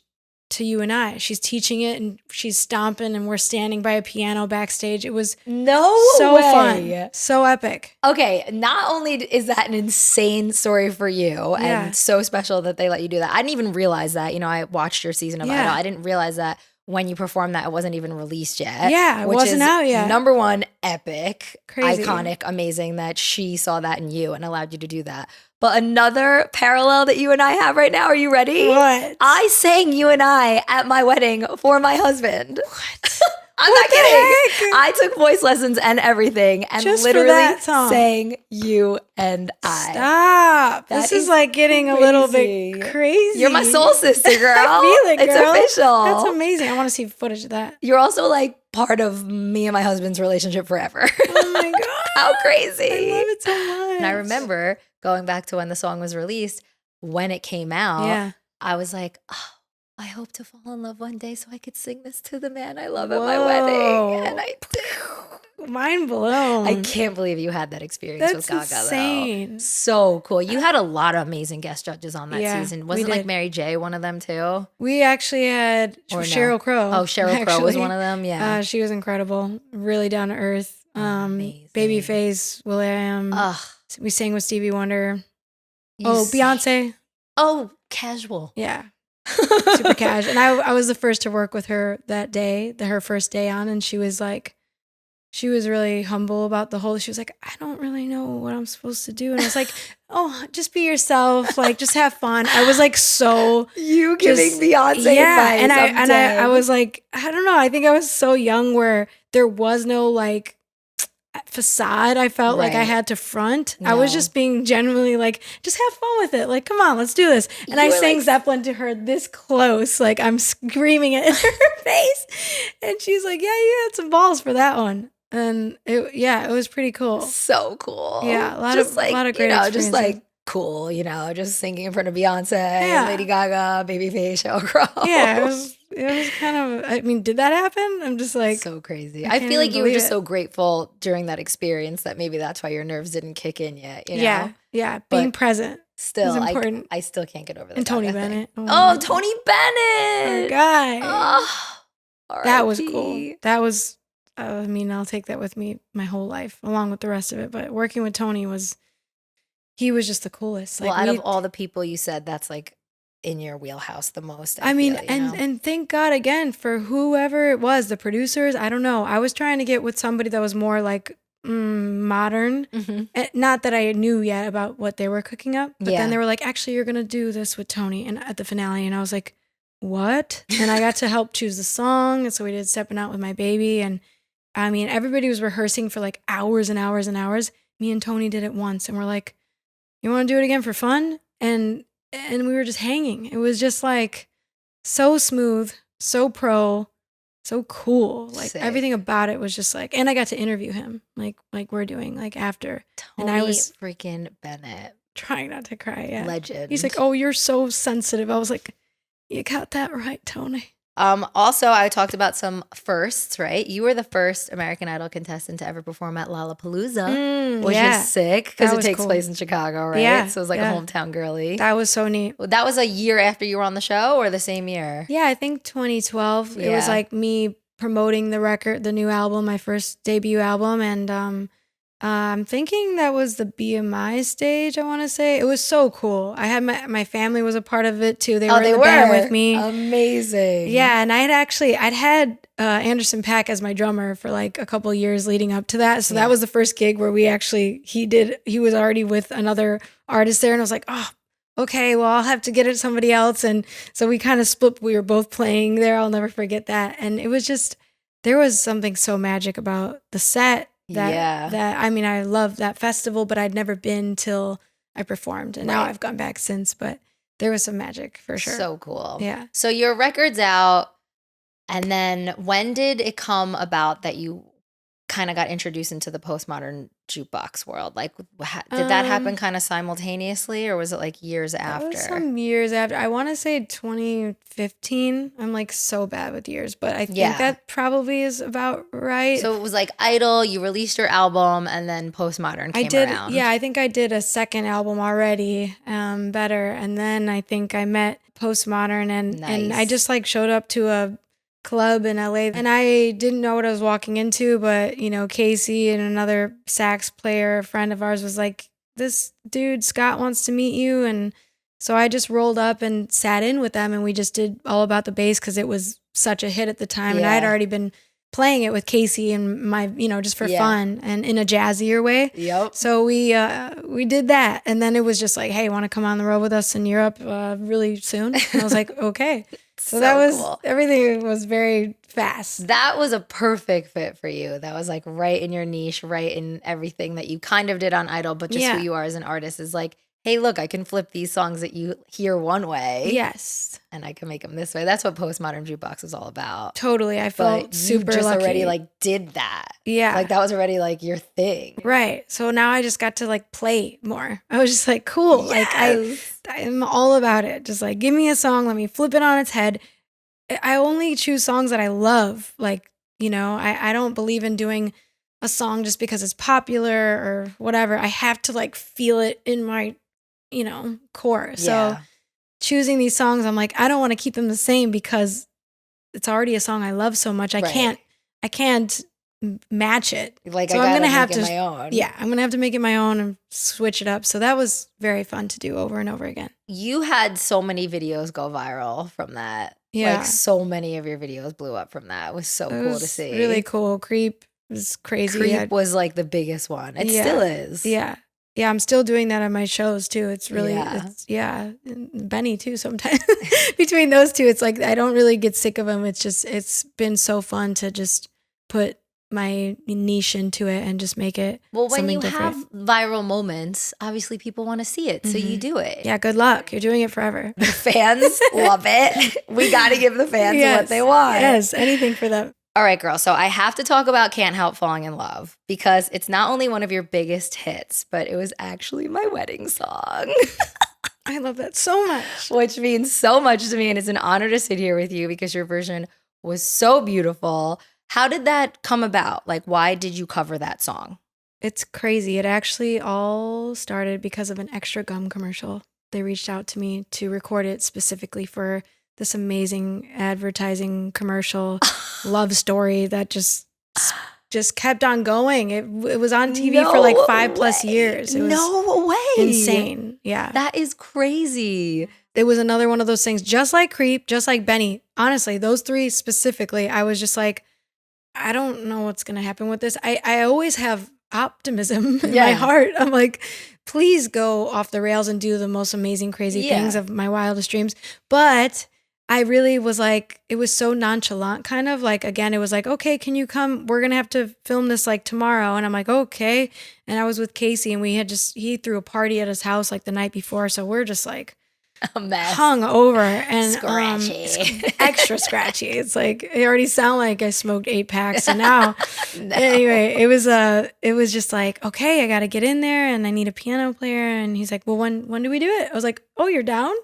to You and I. She's teaching it and she's stomping and we're standing by a piano backstage. It was so fun. So epic. Okay, not only is that an insane story for you and so special that they let you do that. I didn't even realize that. I watched your season of Idol. I didn't realize that when you performed that, it wasn't even released yet. Yeah, it wasn't out yet. Number one, epic, crazy, iconic, amazing that she saw that in you and allowed you to do that. But another parallel that you and I have right now, are you ready? What? I sang You and I at my wedding for my husband. What? I'm not kidding. I took voice lessons and everything and just literally sang You and I. Stop. This is like getting a little bit crazy. You're my soul sister, girl. I feel it, girl. It's official. That's amazing. I want to see footage of that. You're also like part of me and my husband's relationship forever. Oh my God. How crazy. I love it so much. And I remember going back to when the song was released, when it came out, I was like, oh, I hope to fall in love one day so I could sing this to the man I love at my wedding. And I did. Mind blown. I can't believe you had that experience with Gaga, insane. though. So cool. You had a lot of amazing guest judges on that season. Wasn't like Mary J. one of them too? We actually had Sheryl Crow. Oh, Sheryl Crow was one of them? Yeah. She was incredible. Really down to earth. Babyface, Will.i.am. We sang with Stevie Wonder. Beyonce. Oh, casual. Yeah. Super cash. And I was the first to work with her that day, her first day on, and she was really humble about the whole, she was like, I don't really know what I'm supposed to do. And I was like, oh, just be yourself, like just have fun. I was like you giving Beyonce advice. And I was like, I don't know, I think I was so young where there was no like facade I felt like I had to front. I was just being genuinely like, just have fun with it. Like, come on, let's do this. And I sang Zeppelin to her this close. Like I'm screaming it in her face. And she's like, yeah, you had some balls for that one. And it was pretty cool. So cool. Yeah. A lot of great experiences. Just like cool, just singing in front of Beyonce, Lady Gaga, Babyface, Sheryl Crow. Yeah, it was kind of, I mean, did that happen? I'm just like. So crazy. I feel like you were just so grateful during that experience that maybe that's why your nerves didn't kick in yet. Yeah. Yeah. Being present. Still, important. I still can't get over that. And Tony Bennett. Tony Bennett. Our guy. Oh, that was cool. That was, I mean, I'll take that with me my whole life, along with the rest of it. But working with Tony he was just the coolest. Like, out of all the people you said, that's like in your wheelhouse the most. I mean, and thank God again for whoever it was, the producers. I don't know. I was trying to get with somebody that was more like modern. Not that I knew yet about what they were cooking up, but then they were like, actually, you're going to do this with Tony and at the finale. And I was like, what? And I got to help choose the song. And so we did Stepping Out with My Baby. And I mean, everybody was rehearsing for like hours and hours and hours. Me and Tony did it once and we're like, you want to do it again for fun? And we were just hanging. It was just like so smooth, so pro, so cool. Like Sick. Everything about it was just like, and I got to interview him like we're doing like after. Tony And I was freaking Bennett. trying not to cry. Yeah. Legend. He's like, oh, you're so sensitive. I was like, you got that right, Tony. Also, I talked about some firsts, right? You were the first American Idol contestant to ever perform at Lollapalooza, which is sick because it takes place in Chicago, right? Yeah, So it was like a hometown girly. That was so neat. That was a year after you were on the show or the same year? Yeah, I think 2012. It was like me promoting the record, the new album, my first debut album. And I'm thinking that was the BMI stage, I want to say. It was so cool. I had my family was a part of it too. They were in the band with me. Amazing. Yeah, and I'd had Anderson Paak as my drummer for like a couple of years leading up to that. So that was the first gig where he was already with another artist there. And I was like, oh, okay, well, I'll have to get it to somebody else. And so we kind of split. We were both playing there. I'll never forget that. And it was just, there was something so magic about the set. That I mean, I love that festival, but I'd never been till I performed. And now I've gone back since, but there was some magic for sure. So cool. Yeah. So your record's out. And then when did it come about that you kind of got introduced into the Postmodern Jukebox world? Like, did that happen kind of simultaneously or was it like years after? It was some years after. I want to say 2015. I'm like so bad with years, but I think that probably is about right. So it was like Idol, you released your album, and then Postmodern came around. Yeah, I think I did a second album already, Better. And then I think I met Postmodern and I just like showed up to a club in LA and I didn't know what I was walking into, but you know, Casey and another sax player, a friend of ours was like, this dude Scott wants to meet you. And so I just rolled up and sat in with them and we just did All About the Bass because it was such a hit at the time. And I had already been playing it with Casey and my, just for fun and in a jazzier way. Yep. So we did that. And then it was just like, hey, want to come on the road with us in Europe really soon? And I was like, okay. So that was cool. Everything was very fast. That was a perfect fit for you. That was like right in your niche, right in everything that you kind of did on Idol, but just who you are as an artist is like, hey, look, I can flip these songs that you hear one way. Yes. And I can make them this way. That's what Postmodern Jukebox is all about. Totally. I felt super just lucky. Already like did that. Yeah. Like that was already like your thing. Right. So now I just got to like play more. I was just like, cool. Yes. Like I'm all about it. Just like, give me a song. Let me flip it on its head. I only choose songs that I love. Like, I don't believe in doing a song just because it's popular or whatever. I have to like feel it in my, core. So choosing these songs, I'm like, I don't want to keep them the same because it's already a song I love so much. I can't match it. Like, so I'm gonna have to make it my own. Yeah, I'm gonna have to make it my own and switch it up. So that was very fun to do over and over again. You had so many videos go viral from that. Yeah. Like so many of your videos blew up from that. It was so cool to see. Really cool. Creep was crazy. Creep was like the biggest one. It still is. Yeah. Yeah, I'm still doing that on my shows too. It's really, and Benny too sometimes. Between those two, it's like I don't really get sick of them. It's been so fun to just put my niche into it and just make it something different. Have viral moments, obviously people want to see it, so you do it. Yeah, good luck. You're doing it forever. The fans love it. We got to give the fans what they want. Yes, anything for them. All right, girl. So I have to talk about Can't Help Falling in Love because it's not only one of your biggest hits, but it was actually my wedding song. I love that so much. Which means so much to me, and it's an honor to sit here with you because your version was so beautiful. How did that come about? Like, why did you cover that song? It's crazy. It actually all started because of an Extra Gum commercial. They reached out to me to record it specifically for this amazing advertising commercial love story that just kept on going. It was on TV for like 5+ years. It was no way. Insane. Yeah. That is crazy. It was another one of those things, just like Creep, just like Benny. Honestly, those three specifically, I was just like, I don't know what's going to happen with this. I always have optimism in my heart. I'm like, please go off the rails and do the most amazing, crazy things of my wildest dreams. But I really was like, it was so nonchalant, kind of like, again, it was like, okay, can you come? We're going to have to film this like tomorrow. And I'm like, okay. And I was with Casey and he threw a party at his house like the night before. So we're just like a mess. Hung over and scratchy. Extra scratchy. It's like, it already sound like I smoked 8 packs. So now, anyway, it was just like, okay, I got to get in there and I need a piano player. And he's like, well, when do we do it? I was like, oh, you're down?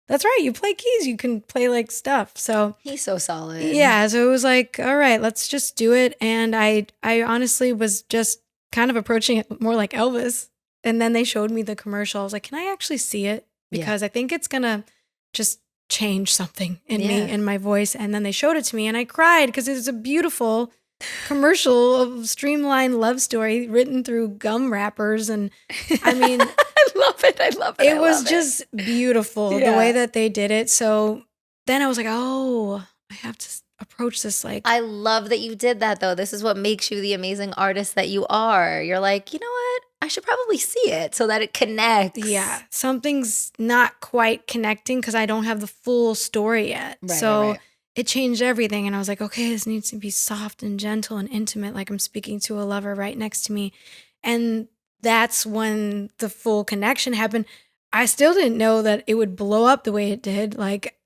That's right. You play keys. You can play like stuff. So he's so solid. Yeah. So it was like, all right, let's just do it. And I honestly was just kind of approaching it more like Elvis. And then they showed me the commercial. I was like, can I actually see it? Because I think it's going to just change something in me and my voice. And then they showed it to me and I cried because it was a beautiful commercial of streamlined love story written through gum wrappers. And I mean, I love it. It was just beautiful the way that they did it. So then I was like, oh, I have to approach this like. I love that you did that though. This is what makes you the amazing artist that you are. You're like, you know what? I should probably see it so that it connects. Yeah. Something's not quite connecting because I don't have the full story yet. Right. It changed everything. And I was like, okay, this needs to be soft and gentle and intimate, like I'm speaking to a lover right next to me. And that's when the full connection happened. I still didn't know that it would blow up the way it did. Like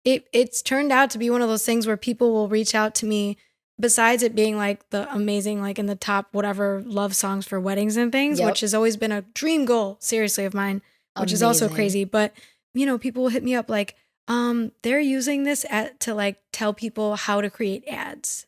it's turned out to be one of those things where people will reach out to me besides it being like the amazing, like in the top, whatever love songs for weddings and things, which has always been a dream goal, seriously, of mine, which is also crazy. But, you know, people will hit me up like, they're using this to like tell people how to create ads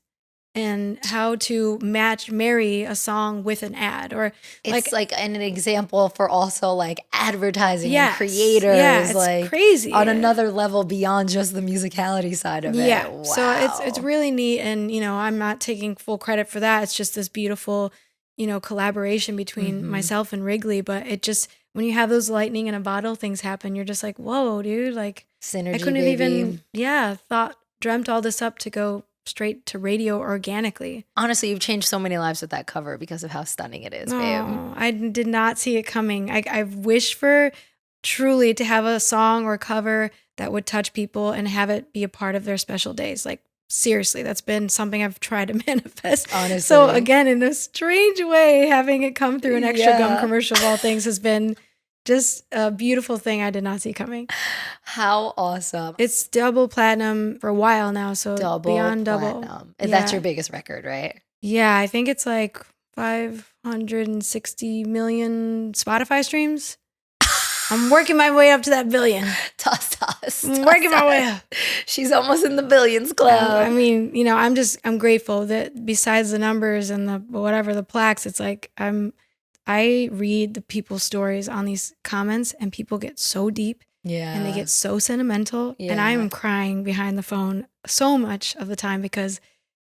and how to marry a song with an ad, or it's like an example for also like advertising and creators. Yeah, it's like crazy on another level beyond just the musicality side of it. Yeah, wow. So it's really neat, and you know, I'm not taking full credit for that. It's just this beautiful, you know, collaboration between myself and Wrigley. But it just, when you have those lightning in a bottle things happen, you're just like, whoa, dude, like synergy. I couldn't have even dreamt all this up to go straight to radio organically. Honestly, you've changed so many lives with that cover because of how stunning it is, babe. I did not see it coming. I wish for truly to have a song or cover that would touch people and have it be a part of their special days. Like seriously, that's been something I've tried to manifest. Honestly. So again, in a strange way, having it come through an extra gum commercial of all things has been just a beautiful thing I did not see coming. How awesome. It's double platinum for a while now, so beyond platinum. double. And that's your biggest record, right? Yeah, I think it's like 560 million Spotify streams. I'm working my way up to that billion. Toss. I'm working my way up. She's almost in the billions club. I mean, you know, I'm grateful that besides the numbers and the whatever, the plaques, it's like I read the people's stories on these comments and people get so deep and they get so sentimental and I am crying behind the phone so much of the time because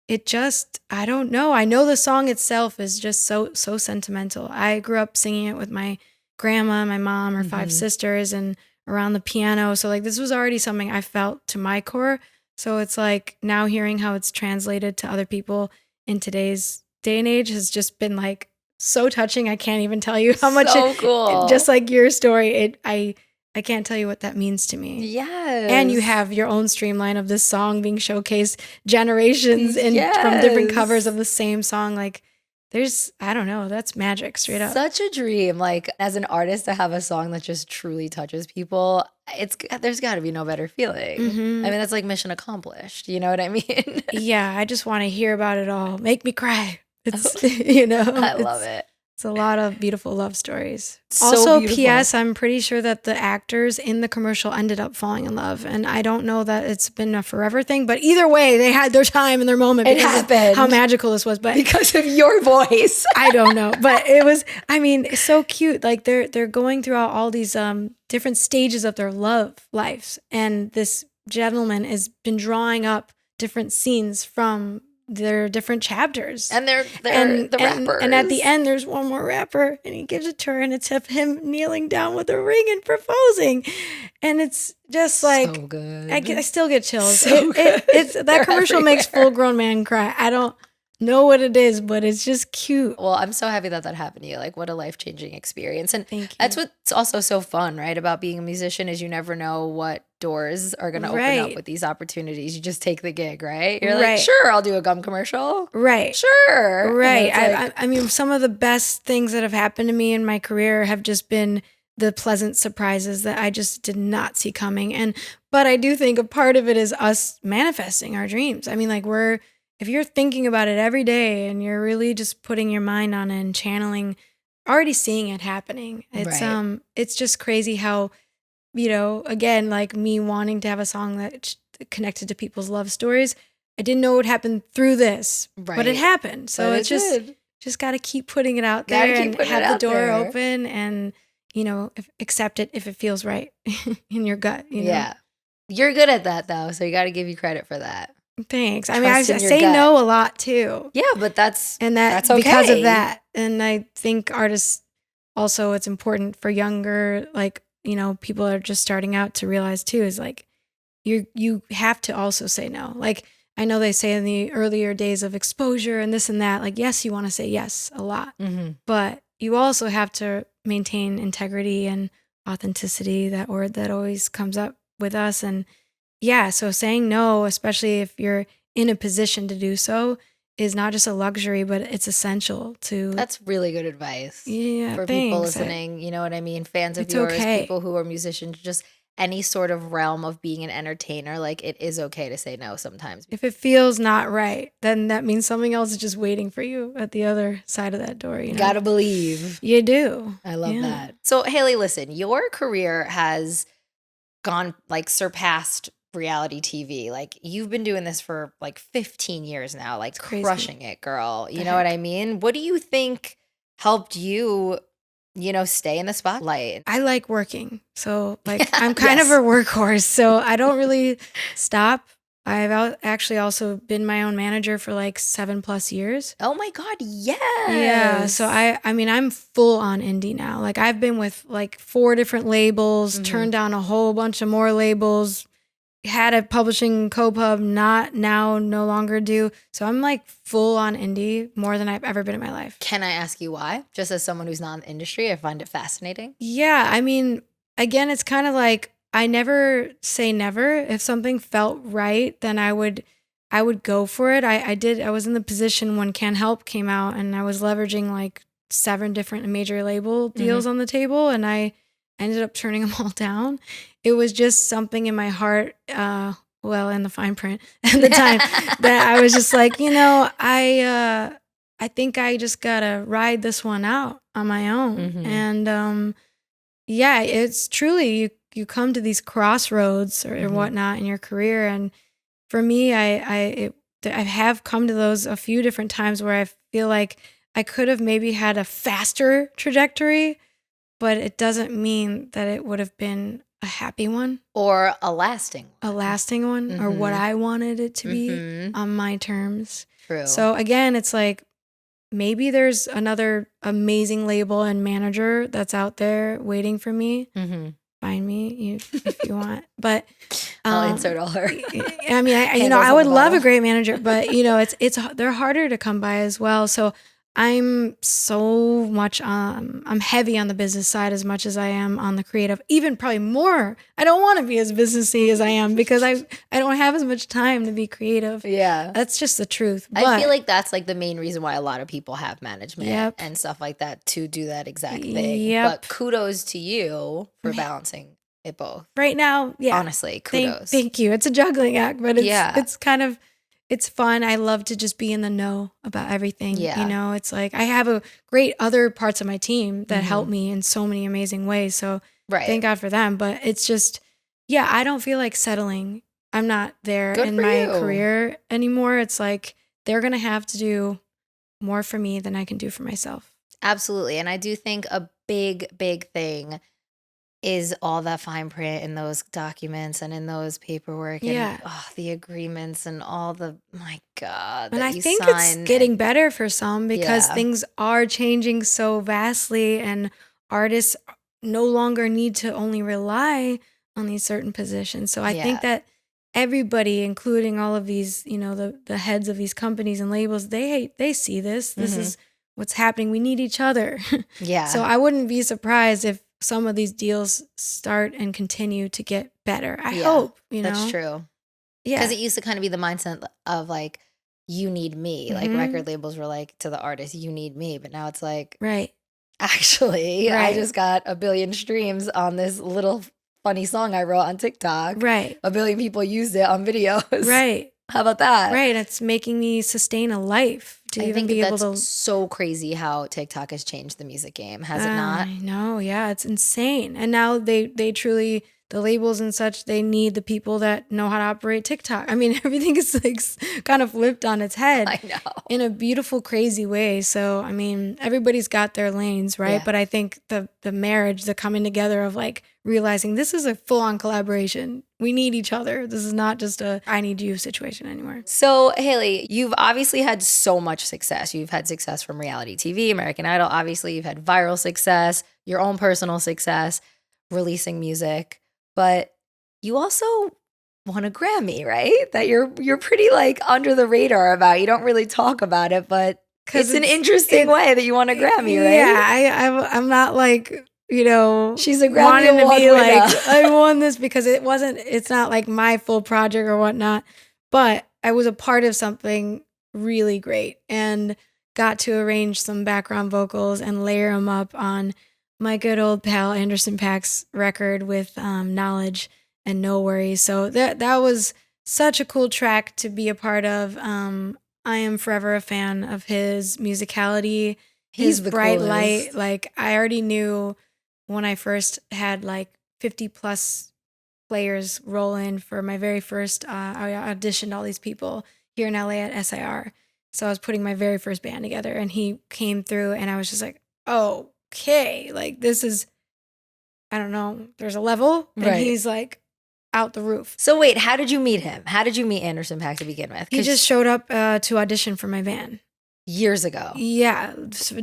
it just, I don't know. I know the song itself is just so sentimental. I grew up singing it with my grandma, my mom, her 5 sisters and around the piano. So like this was already something I felt to my core. So it's like now hearing how it's translated to other people in today's day and age has just been like, so touching. I can't even tell you how much cool. Just like your story, I can't tell you what that means to me. Yes. And you have your own streamline of this song being showcased generations from different covers of the same song. Like I don't know, that's magic straight up. Such a dream. Like as an artist to have a song that just truly touches people, there's got to be no better feeling. I mean, that's like mission accomplished. You know what I mean? Yeah, I just want to hear about it all. Make me cry. It's, you know, I love it. It's a lot of beautiful love stories. So also, beautiful. P.S., I'm pretty sure that the actors in the commercial ended up falling in love. And I don't know that it's been a forever thing, but either way, they had their time and their moment. It happened. How magical this was. But because of your voice. I don't know. But it was, I mean, it's so cute. Like they're going throughout all these different stages of their love lives. And this gentleman has been drawing up different scenes from their different chapters, and they're the rappers. And at the end, there's one more rapper, and he gives it to her, and it's of him kneeling down with a ring and proposing, and it's just like so good. I still get chills. So It's that commercial makes full grown man cry. I don't know what it is, but it's just cute. Well, I'm so happy that happened to you. Like, what a life-changing experience. And Thank you. that's what's also so fun, right, about being a musician is you never know what doors are going to open up Right. with these opportunities. You just take the gig, right? You're like, Right. sure, I'll do a gum commercial. Right. Sure. And then Right. it's like, I mean, some of the best things that have happened to me in my career have just been the pleasant surprises that I just did not see coming. But I do think a part of it is us manifesting our dreams. I mean, like if you're thinking about it every day and you're really just putting your mind on it and channeling, already seeing it happening. Right. It's just crazy how, again, like me wanting to have a song that connected to people's love stories. I didn't know it would happen through this, but it Right. happened. So But it's it just did. got to keep putting it out Gotta there keep and putting it have the out door there. open and, accept it if it feels right in your gut, Yeah. You're good at that, though, so you got to give you credit for that. Thanks. I mean, I Trust in your say gut. no a lot too. Yeah, but that's That's okay. because of that. And I think artists also, it's important for younger, like, people that are just starting out to realize too, is like, you have to also say no. Like, I know they say in the earlier days of exposure and this and that, like, yes, you want to say yes a lot, but you also have to maintain integrity and authenticity, that word that always comes up with us. And yeah, so saying no, especially if you're in a position to do so, is not just a luxury, but it's essential to. That's really good advice. Yeah, for thanks. people listening, you know what I mean? Fans of It's yours, okay. people who are musicians, just any sort of realm of being an entertainer, like it is okay to say no sometimes. If it feels not right, then that means something else is just waiting for you at the other side of that door. You Gotta believe. You do. I love that. So, Haley, listen, your career has gone, like, surpassed reality TV. Like, you've been doing this for like 15 years now, like crushing it, girl. You know what I mean? What do you think helped you, stay in the spotlight? I like working. So, like, I'm kind of a workhorse. So I don't really stop. I've actually also been my own manager for like 7+ years. Oh my God, yes. Yeah. So I mean, I'm full on indie now. Like, I've been with like 4 different labels, turned down a whole bunch of more labels, had a publishing co-pub, no longer do. So I'm like full on indie more than I've ever been in my life. Can I ask you why? Just as someone who's not in the industry, I find it fascinating. Yeah. I mean, again, it's kind of like, I never say never. If something felt right, then I would go for it. I was in the position when Can't Help came out and I was leveraging like 7 different major label deals on the table and I ended up turning them all down. It was just something in my heart, in the fine print at the time, that I was just like, I think I just gotta ride this one out on my own. And it's truly you come to these crossroads or whatnot in your career. And for me, I have come to those a few different times where I feel like I could have maybe had a faster trajectory, but it doesn't mean that it would have been a happy one. Or a lasting one. Or what I wanted it to be on my terms. True. So again, it's like, maybe there's another amazing label and manager that's out there waiting for me. Find me if you want. But I'll insert all her. I mean, I would love a great manager, but they're harder to come by as well. So I'm so much I'm heavy on the business side as much as I am on the creative, even probably more. I don't want to be as businessy as I am because I don't have as much time to be creative. Yeah. That's just the truth. But I feel like that's like the main reason why a lot of people have management and stuff like that to do that exact thing. But kudos to you for balancing it both. Right now, yeah. Honestly, kudos. Thank you. It's a juggling act, but it's kind of, it's fun. I love to just be in the know about everything. Yeah. It's like I have a great other parts of my team that help me in so many amazing ways. So thank God for them. But it's just, I don't feel like settling. I'm not there in my career anymore. It's like they're going to have to do more for me than I can do for myself. Absolutely. And I do think a big, big thing is all that fine print in those documents and in those paperwork and the agreements and all the, my God. And I think it's getting better for some because things are changing so vastly and artists no longer need to only rely on these certain positions. So I think that everybody, including all of these, the heads of these companies and labels, they see this. This is what's happening. We need each other. Yeah. So I wouldn't be surprised if some of these deals start and continue to get better. I hope, That's true. Yeah. Because it used to kind of be the mindset of like, you need me. Like record labels were like to the artist, you need me. But now it's like, right. Actually, Right. I just got 1 billion streams on this little funny song I wrote on TikTok. Right. 1 billion people used it on videos. Right. How about that? Right. It's making me sustain a life to I even think be able that's to. so crazy how TikTok has changed the music game, has it not? I know. Yeah, it's insane. And now they truly, the labels and such, they need the people that know how to operate TikTok. I mean, everything is like kind of flipped on its head. I know. In a beautiful, crazy way. So, I mean, everybody's got their lanes, right? Yeah. But I think the marriage, the coming together of like realizing this is a full-on collaboration. We need each other. This is not just a I need you situation anymore. So, Haley, you've obviously had so much success. You've had success from reality TV, American Idol. Obviously, you've had viral success, your own personal success, releasing music. But you also won a Grammy, right? That you're pretty like under the radar about. You don't really talk about it, but it's an interesting way that you won a Grammy, right? Yeah, I'm not like, she's a Grammy wanting to Award be winner. like, I won this because it's not like my full project or whatnot, but I was a part of something really great and got to arrange some background vocals and layer them up on my good old pal Anderson Paak's record with Knowledge and No Worries. So that was such a cool track to be a part of. I am forever a fan of his musicality, He's his the bright coolest. light. Like I already knew when I first had like 50 plus players roll in for my very first, I auditioned all these people here in LA at SIR. So I was putting my very first band together and he came through and I was just like, oh, okay, like this is, I don't know, there's a level and Right. he's like out the roof. So wait, how did you meet him? How did you meet Anderson Paak to begin with? He just showed up to audition for my band. Years ago. Yeah,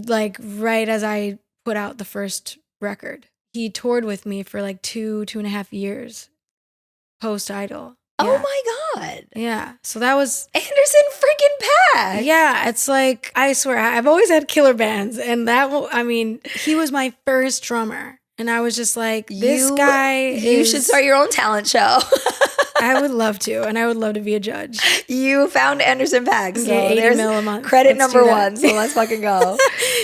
like right as I put out the first record. He toured with me for like 2.5 years post Idol. Oh my God. Yeah, so that was Anderson freaking Paak. Yeah, it's like, I swear, I've always had killer bands. And he was my first drummer. And I was just like, You should start your own talent show. I would love to. And I would love to be a judge. You found Anderson Paak. So Get 80 there's mil a month. credit Let's number do that. 1. So let's fucking go.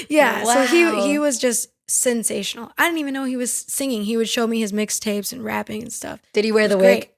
Yeah, Wow. so he was just sensational. I didn't even know he was singing. He would show me his mixtapes and rapping and stuff. Did he wear the great. wig?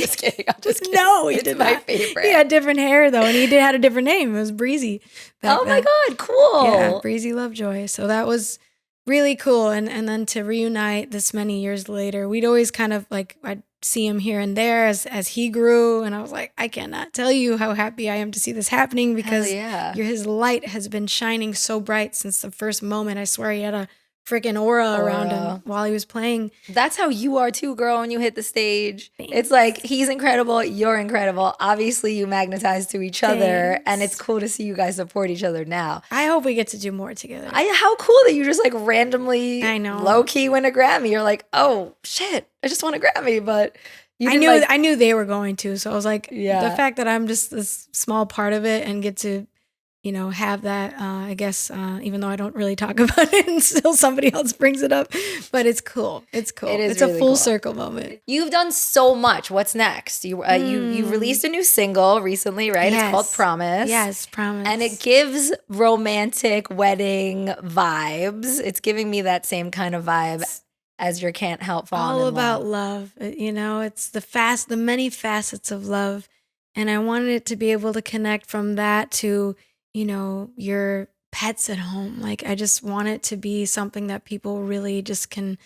Just kidding. I'm just kidding. No, he it's did my not. favorite. He had different hair though, and he had a different name. It was Breezy. Oh my God, cool. Yeah, Breezy Lovejoy. So that was really cool. And then to reunite this many years later, we'd always kind of like, I'd see him here and there as he grew. And I was like, I cannot tell you how happy I am to see this happening because his light has been shining so bright since the first moment. I swear he had a freaking aura around him while he was playing. That's how you are too, girl, when you hit the stage. Thanks. It's like, he's incredible, you're incredible. Obviously, you magnetize to each other, and it's cool to see you guys support each other now. I hope we get to do more together. How cool that you just like randomly, low-key win a Grammy. You're like, oh, shit, I just won a Grammy, but I knew they were going to, so I was like, the fact that I'm just this small part of it and get to have that, I guess, even though I don't really talk about it and still somebody else brings it up, but it's cool. It's cool. It's really a full circle moment. You've done so much. What's next? You released a new single recently, right? Yes. It's called Promise. Yes, Promise. And it gives romantic wedding vibes. It's giving me that same kind of vibe as your Can't Help Falling in Love. All about love. It's the many facets of love. And I wanted it to be able to connect from that to your pets at home. Like, I just want it to be something that people really just can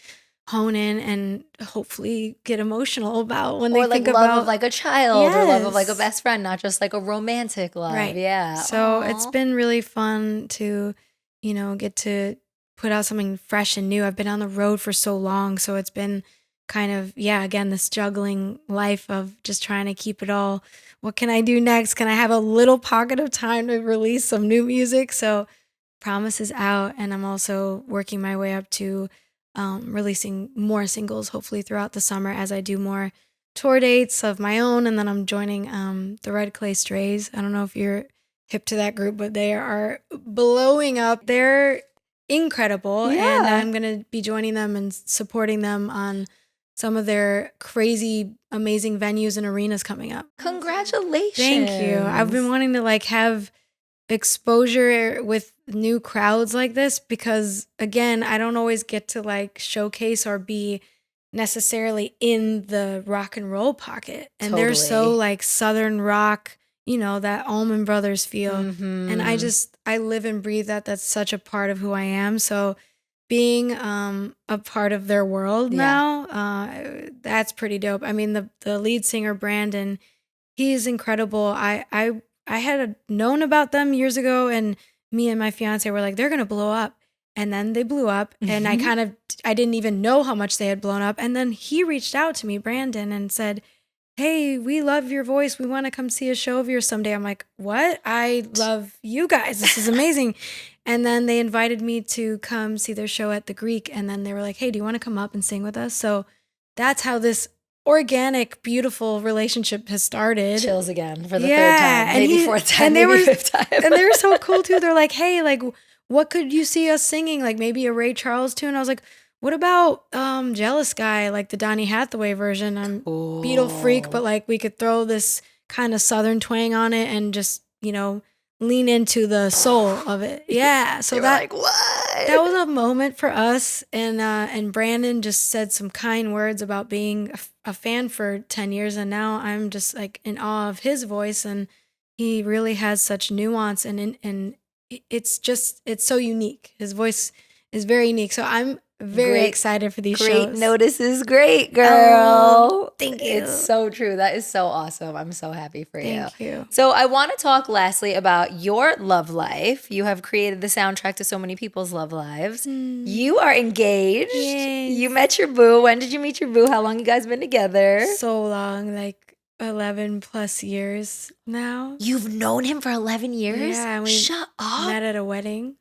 hone in and hopefully get emotional about when they think about. Or love of like a child or love of like a best friend, not just like a romantic love. Right. Yeah. So it's been really fun to, get to put out something fresh and new. I've been on the road for so long. So it's been kind of, again, this juggling life of just trying to keep it all. What can I do next? Can I have a little pocket of time to release some new music? So Promise is out, and I'm also working my way up to releasing more singles, hopefully throughout the summer as I do more tour dates of my own, and then I'm joining the Red Clay Strays. I don't know if you're hip to that group, but they are blowing up. They're incredible, and I'm going to be joining them and supporting them on some of their crazy, amazing venues and arenas coming up. Congratulations. Thank you. I've been wanting to like have exposure with new crowds like this because, again, I don't always get to like showcase or be necessarily in the rock and roll pocket. And they're so like Southern rock, you know, that Allman Brothers feel. And I live and breathe that. That's such a part of who I am. So being a part of their world now, that's pretty dope. I mean, the lead singer, Brandon, he's incredible. I had known about them years ago, and me and my fiance were like, they're going to blow up. And then they blew up, and I didn't even know how much they had blown up. And then he reached out to me, Brandon, and said, hey, we love your voice. We want to come see a show of yours someday. I'm like, what? I love you guys. This is amazing. And then they invited me to come see their show at the Greek. And then they were like, hey, do you want to come up and sing with us? So that's how this organic, beautiful relationship has started. Chills again for the third time, maybe fourth time, maybe fifth time. And they were so cool too. They're like, hey, like, what could you see us singing? Like maybe a Ray Charles tune. I was like, what about Jealous Guy, like the Donny Hathaway version? I'm Beatle freak, but like we could throw this kind of Southern twang on it and just, you know, lean into the soul of it. Yeah. So that was a moment for us. And Brandon just said some kind words about being a fan for 10 years. And now I'm just like in awe of his voice. And he really has such nuance and it's so unique. His voice is very unique. So I'm very excited for these shows. Great notices. Great, girl. Thank you. It's so true. That is so awesome. I'm so happy for you. Thank you. So I want to talk lastly about your love life. You have created the soundtrack to so many people's love lives. You are engaged. Yes. You met your boo. When did you meet your boo? How long you guys been together? So long, like 11 plus years now. You've known him for 11 years? Yeah. We Shut up. met at a wedding.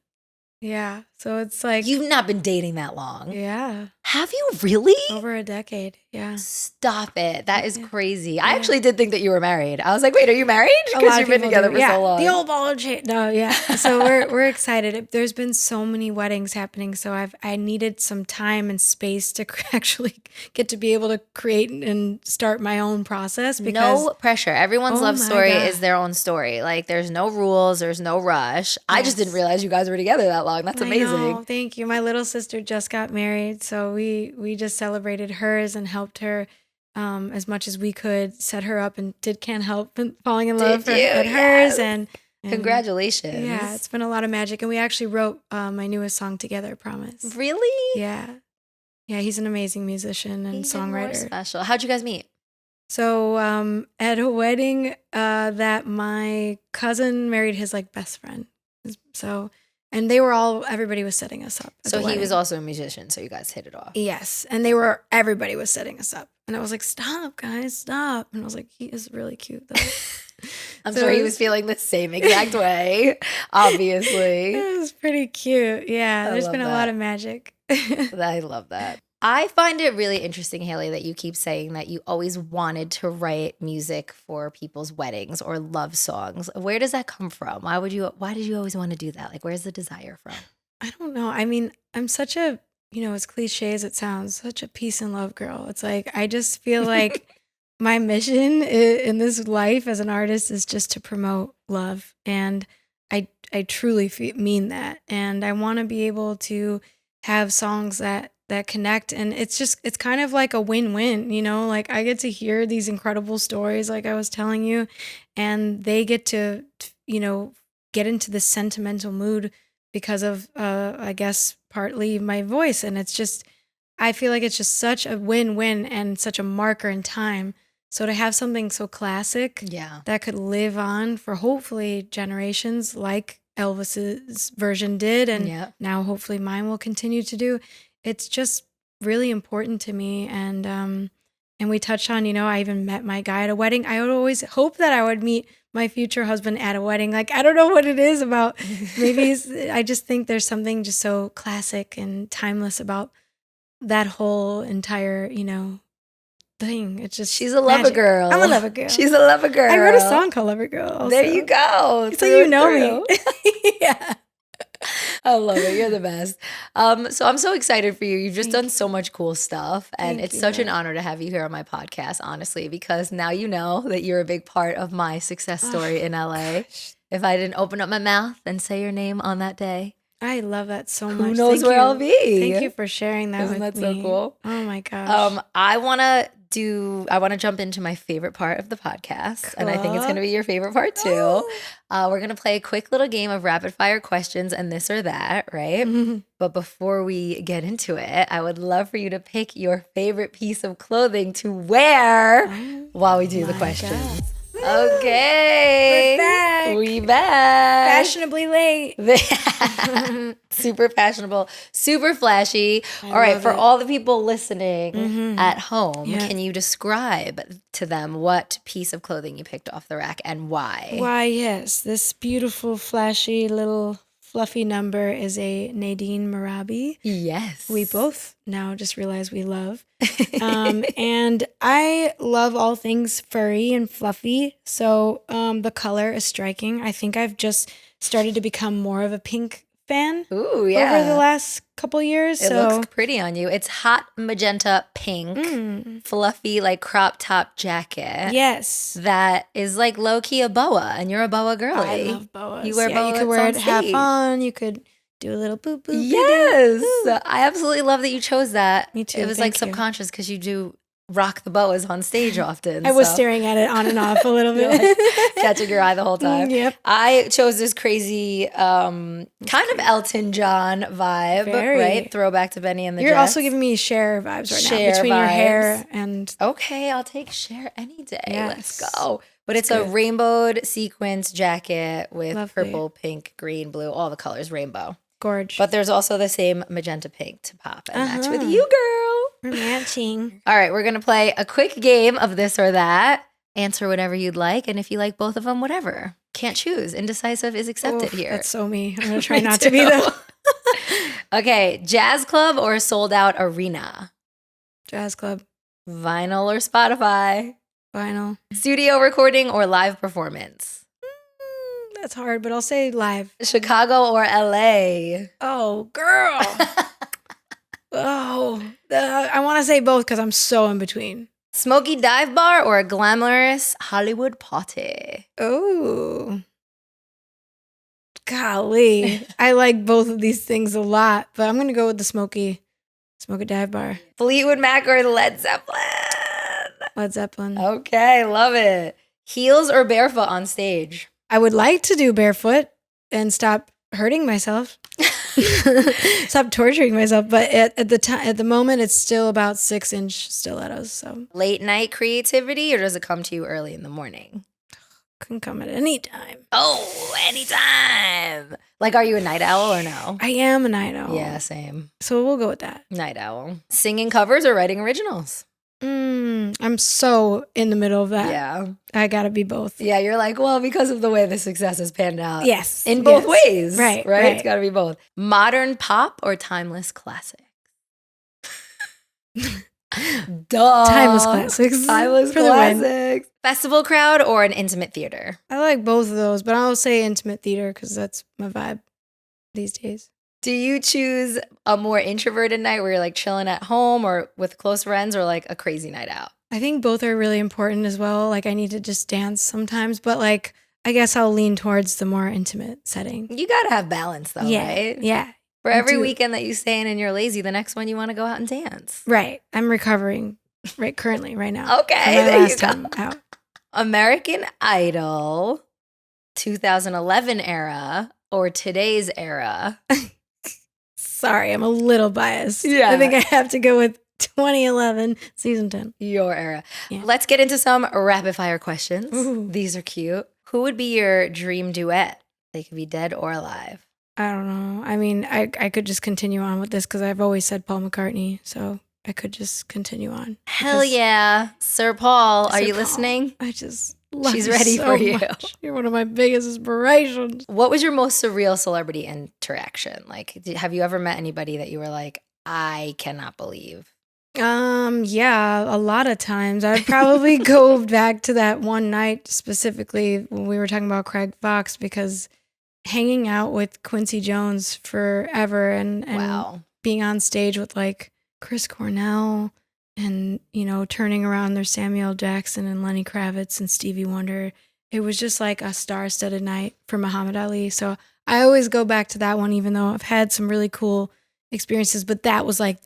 Yeah. So it's like. You've not been dating that long. Yeah. Have you really? Over a decade. Yeah. Stop it. That is crazy. I actually did think that you were married. I was like, wait, are you married? Because you've been together for so long. The old ball and chain. No, yeah. So we're excited. There's been so many weddings happening. So I needed some time and space to actually get to be able to create and start my own process. Because, no pressure. Everyone's love story is their own story. Like there's no rules. There's no rush. I just didn't realize you guys were together that long. That's amazing. I know, thank you. My little sister just got married. So we just celebrated hers and helped her as much as we could, set her up, and can't help falling in love at hers. And congratulations. Yeah, it's been a lot of magic. And we actually wrote my newest song together, I promise. Really? Yeah. Yeah, he's an amazing musician and songwriter. Special. How'd you guys meet? So at a wedding that my cousin married his like best friend. So, and everybody was setting us up. So he was also a musician, so you guys hit it off. Yes. And everybody was setting us up. And I was like, stop, guys, stop. And I was like, he is really cute, though. I'm sure he was feeling the same exact way, obviously. It was pretty cute. Yeah, there's been a lot of magic. I love that. I find it really interesting, Haley, that you keep saying that you always wanted to write music for people's weddings or love songs. Where does that come from? Why did you always want to do that? Like, where's the desire from? I don't know. I mean, I'm such a, as cliche as it sounds, such a peace and love girl. It's like, I just feel like my mission in this life as an artist is just to promote love. And I truly mean that. And I want to be able to have songs that connect, and it's kind of like a win-win, like I get to hear these incredible stories like I was telling you, and they get to get into this sentimental mood because of I guess partly my voice, and I feel like it's just such a win-win and such a marker in time. So to have something so classic that could live on for hopefully generations, like Elvis's version did, and now hopefully mine will continue to do. It's just really important to me. And we touched on, I even met my guy at a wedding. I would always hope that I would meet my future husband at a wedding. Like, I don't know what it is about. Maybe I just think there's something just so classic and timeless about that whole entire, thing. It's just She's a lover magic. girl. I'm a lover girl. She's a lover girl. I wrote a song called Lover Girl. Also. There you go. So you know me. Yeah. I love it. You're the best. So I'm so excited for you. You've just done so much cool stuff. And it's such an honor to have you here on my podcast, honestly, because now you know that you're a big part of my success story in LA. Gosh. If I didn't open up my mouth and say your name on that day. I love that so much. Who knows where I'll be? Thank you for sharing that with me. Isn't that so cool? Oh my gosh. I want to jump into my favorite part of the podcast. Cool. And I think it's going to be your favorite part too. We're going to play a quick little game of rapid fire questions and this or that, right? Mm-hmm. But before we get into it, I would love for you to pick your favorite piece of clothing to wear while we do the questions. God. Okay. We back. Fashionably late. Super fashionable, super flashy. All right, for all the people listening at home, can you describe to them what piece of clothing you picked off the rack and why? Why, yes. This beautiful, flashy little fluffy number is a Nadine Marabi. Yes. We both now just realize we love. And I love all things furry and fluffy. So the color is striking. I think I've just started to become more of a pink fan. Ooh, yeah. Over the last couple years. It looks pretty on you. It's hot magenta pink, fluffy like crop top jacket. Yes. That is like low key a boa, and you're a boa girly. I love boas. You wear boas. You could wear it, have fun. You could do a little boop boop. Yes. I absolutely love that you chose that. Me too. It was like subconscious because you do rock the boas on stage often. I was staring at it on and off a little bit. Like catching your eye the whole time. Yep. I chose this crazy kind of Elton John vibe, right? Throwback to Benny and the You're Jets. also giving me Cher vibes right now. Between your hair and... Okay, I'll take Cher any day. Yes. Let's go. But it's a rainbowed sequence jacket with purple, pink, green, blue, all the colors rainbow. Gorge. But there's also the same magenta pink to pop and match with you, girl. We're matching. All right, we're going to play a quick game of this or that. Answer whatever you'd like. And if you like both of them, whatever. Can't choose. Indecisive is accepted here. That's so me. I'm going to try not to be though. Okay, jazz club or sold out arena? Jazz club. Vinyl or Spotify? Vinyl. Studio recording or live performance? That's hard, but I'll say live. Chicago or LA? Oh, girl. I want to say both because I'm so in between. Smoky dive bar or a glamorous Hollywood party? Oh. Golly. I like both of these things a lot, but I'm going to go with the smoky dive bar. Fleetwood Mac or Led Zeppelin? Led Zeppelin. Okay, love it. Heels or barefoot on stage? I would like to do barefoot and stop hurting myself. Stop torturing myself, but at the moment it's still about 6-inch stilettos. So late night creativity, or does it come to you early in the morning? Can come at any time. Oh, anytime. Like, are you a night owl or no? I am a night owl. Yeah, same. So we'll go with that. Night owl. Singing covers or writing originals? I'm so in the middle of that. Yeah. I gotta be both. Yeah, you're like, well, because of the way the success has panned out. Yes. In both ways. Right. It's gotta be both. Modern pop or timeless classics? Duh. Timeless classics. Timeless classics. Festival crowd or an intimate theater? I like both of those, but I'll say intimate theater because that's my vibe these days. Do you choose a more introverted night where you're like chilling at home or with close friends, or like a crazy night out? I think both are really important as well. Like I need to just dance sometimes, but like I guess I'll lean towards the more intimate setting. You gotta have balance though, right? Yeah. For every weekend that you stay in and you're lazy, the next one you want to go out and dance. Right. I'm recovering currently right now. Okay, there you go. Out. American Idol, 2011 era or today's era? Sorry, I'm a little biased. Yeah. I think I have to go with 2011, season 10. Your era. Yeah. Let's get into some rapid fire questions. Ooh. These are cute. Who would be your dream duet? They could be dead or alive. I don't know. I mean, I could just continue on with this because I've always said Paul McCartney, so I could just continue on. Hell yeah. Sir Paul, are you listening? I just love She's you ready so for you. much. You're one of my biggest inspirations. What was your most surreal celebrity interaction? Like, have you ever met anybody that you were like, I cannot believe Yeah, a lot of times. I'd probably go back to that one night specifically when we were talking about Craig Fox, because hanging out with Quincy Jones forever and Wow. being on stage with like Chris Cornell and, turning around there's Samuel Jackson and Lenny Kravitz and Stevie Wonder. It was just like a star-studded night for Muhammad Ali. So I always go back to that one, even though I've had some really cool experiences. But that was like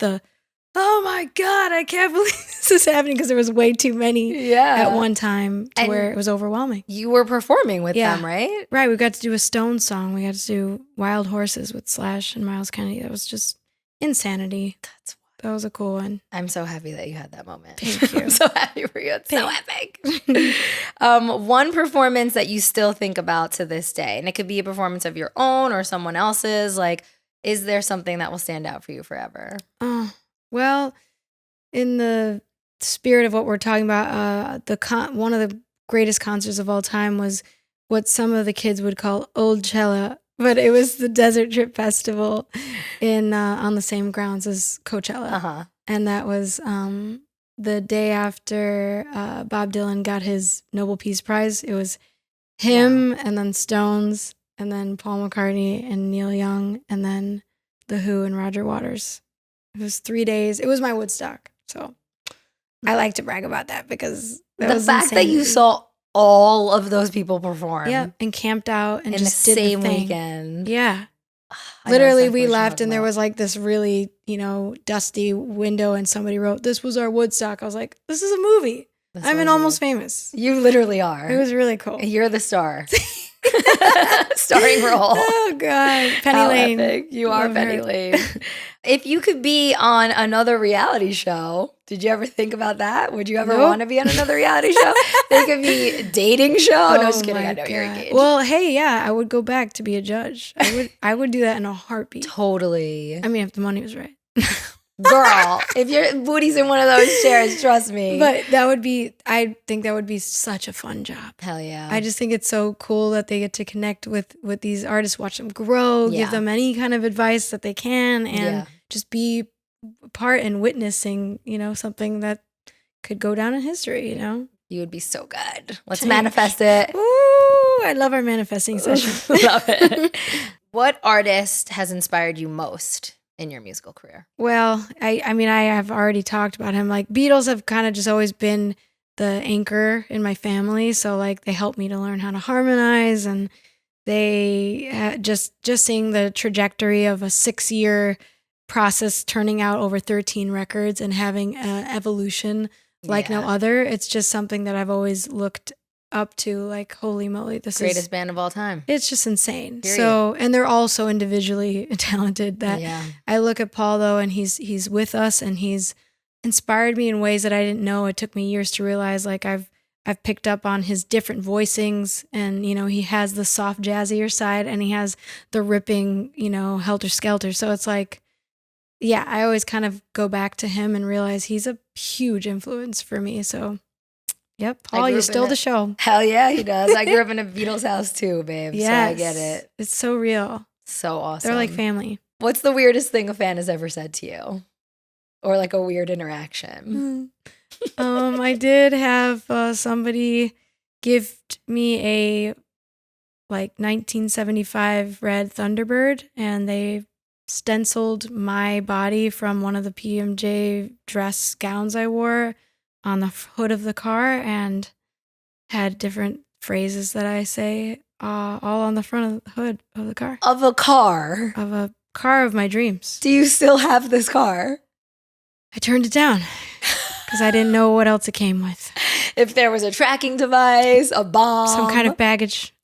oh my God, I can't believe this is happening, because there was way too many at one time to where it was overwhelming. You were performing with them, right? Right. We got to do a Stone song. We got to do Wild Horses with Slash and Miles Kennedy. That was just insanity. That was a cool one. I'm so happy that you had that moment. Thank you. I'm so happy for you. It's so epic. One performance that you still think about to this day, and it could be a performance of your own or someone else's. Like, is there something that will stand out for you forever? Well, in the spirit of what we're talking about, one of the greatest concerts of all time was what some of the kids would call Old Cella, but it was the Desert Trip Festival on the same grounds as Coachella. And that was the day after Bob Dylan got his Nobel Peace Prize. It was him and then Stones and then Paul McCartney and Neil Young and then The Who and Roger Waters. It was 3 days. It was my Woodstock. So I like to brag about that, because the fact that you saw all of those people perform. Yeah, and camped out and in just the did same the thing. Weekend. Yeah. I Literally, we left and there was like this really, dusty window and somebody wrote, "This was our Woodstock." I was like, this is a movie. I'm in Almost Famous. You literally are. It was really cool. You're the star. Starring role. Oh, God. Penny Lane. Epic. You are Penny Lane. If you could be on another reality show, did you ever think about that? Would you ever want to be on another reality show? They could be a dating show. No, just kidding. I know you're engaged. Well, hey, yeah, I would go back to be a judge. I would do that in a heartbeat. Totally. I mean, if the money was right. Girl, if your booty's in one of those chairs, trust me. But I think that would be such a fun job. Hell yeah. I just think it's so cool that they get to connect with these artists, watch them grow, give them any kind of advice that they can, and just be a part and witnessing, something that could go down in history, You would be so good. Let's manifest it. Ooh, I love our manifesting session. Love it. What artist has inspired you most in your musical career? Well, I mean, I have already talked about him. Like, Beatles have kind of just always been the anchor in my family. So like, they helped me to learn how to harmonize, and they just seeing the trajectory of a 6-year process, turning out over 13 records and having an evolution like no other. It's just something that I've always looked up to, like, holy moly, this greatest is band of all time. It's just insane. Period. So, and they're all so individually talented that I look at Paul though, and he's with us, and he's inspired me in ways that I didn't know. It took me years to realize. Like, I've picked up on his different voicings, and he has the soft jazzier side, and he has the ripping, helter skelter. So it's like, I always kind of go back to him and realize he's a huge influence for me. So yep, Paul, you stole the show. Hell yeah, he does. I grew up in a Beatles house too, babe. Yes. So I get it. It's so real. So awesome. They're like family. What's the weirdest thing a fan has ever said to you? Or like a weird interaction? I did have somebody gift me a 1975 red Thunderbird, and they stenciled my body from one of the PMJ dress gowns I wore on the hood of the car, and had different phrases that I say all on the front of the hood of the car. Of a car? Of a car of my dreams. Do you still have this car? I turned it down because I didn't know what else it came with. If there was a tracking device, a bomb. Some kind of baggage.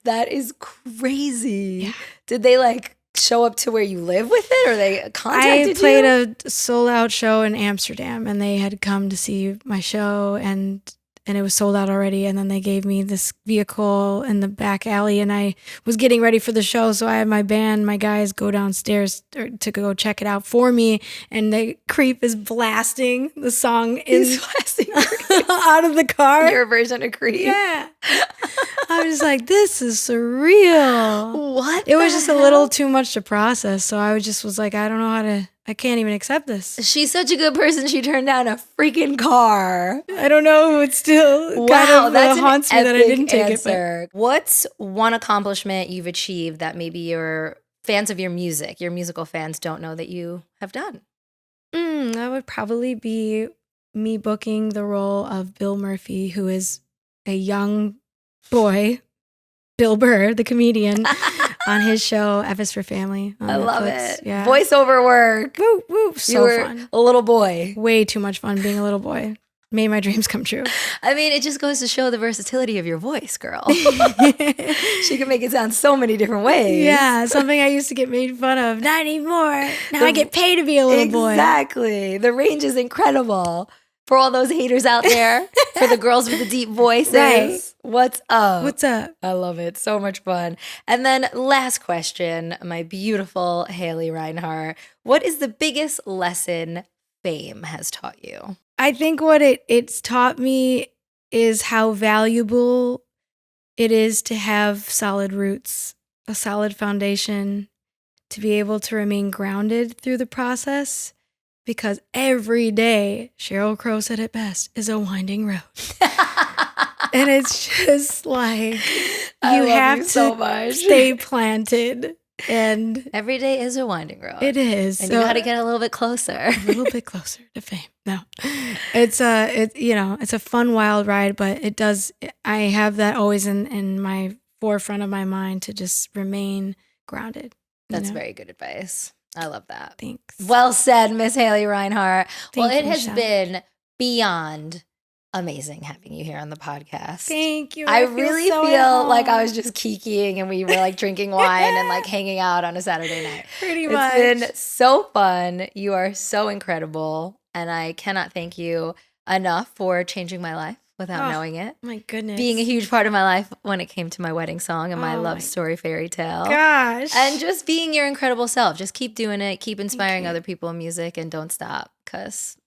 That is crazy. Yeah. Did they show up to where you live with it, or they contacted you? I played a sold-out show in Amsterdam, and they had come to see my show, and it was sold out already. And then they gave me this vehicle in the back alley, and I was getting ready for the show, so I had my band, my guys, go downstairs to go check it out for me, and the Creep is blasting the song out of the car. Your version of Creep. Yeah. I was just like, this is surreal. What? It was just a little too much to process. So I was like, I don't know I can't even accept this. She's such a good person. She turned down a freaking car. I don't know. It's still kind of haunts me that I didn't take answer. It. But what's one accomplishment you've achieved that maybe your fans of your musical fans don't know that you have done? That would probably be me booking the role of Bill Murphy, who is a young boy, Bill Burr, the comedian, on his show F is for Family. I love it. Yeah. Voiceover work. Woo, woo. So fun. A little boy. Way too much fun being a little boy. Made my dreams come true. I mean, it just goes to show the versatility of your voice, girl. She can make it sound so many different ways. Yeah, something I used to get made fun of. Not anymore. Now I get paid to be a little boy. Exactly. The range is incredible. For all those haters out there, for the girls with the deep voices, right. What's up? What's up? I love it. So much fun. And then last question, my beautiful Haley Reinhart. What is the biggest lesson fame has taught you? I think what it's taught me is how valuable it is to have solid roots, a solid foundation, to be able to remain grounded through the process. Because every day, Sheryl Crow said it best, is a winding road. And it's just like, you have to stay planted. And every day is a winding road. It is. And you got to get a little bit closer. A little bit closer to fame. No. It's a fun, wild ride, but I have that always in my forefront of my mind to just remain grounded. That's very good advice. I love that. Thanks. Well said, Miss Haley Reinhart. Thank it you, has Michelle. Been beyond amazing having you here on the podcast. Thank you. I really feel like I was just kikiing and we were like drinking wine and like hanging out on a Saturday night. Pretty much. It's been so fun. You are so incredible. And I cannot thank you enough for changing my life without knowing it. My goodness. Being a huge part of my life when it came to my wedding song and my love story fairy tale. Gosh. And just being your incredible self. Just keep doing it. Keep inspiring other people in music and don't stop. Because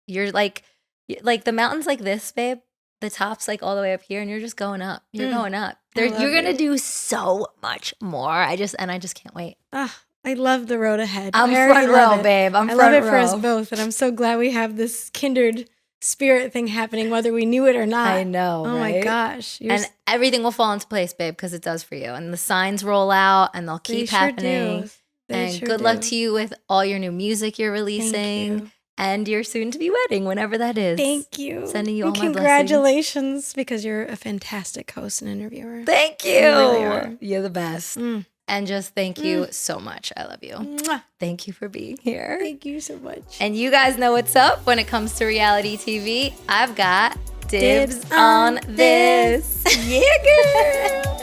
you're like the mountains like this, babe. The top's like all the way up here and you're just going up. You're going up. You're going to do so much more. I just can't wait. I love the road ahead. I'm front row, babe. I love it for us both. And I'm so glad we have this kindred spirit thing happening, whether we knew it or not. I know, Oh right? my gosh. And everything will fall into place, babe, because it does for you. And the signs roll out and they'll keep happening. And good luck to you with all your new music you're releasing. Thank you. And your soon-to-be wedding, whenever that is. Thank you. Sending you all my blessings. Congratulations, because you're a fantastic host and interviewer. Thank you. You really are. You're the best. And just thank you so much. I love you. Mwah. Thank you for being here. Thank you so much. And you guys know what's up when it comes to reality TV. I've got Dibs on This. Yeah, girl.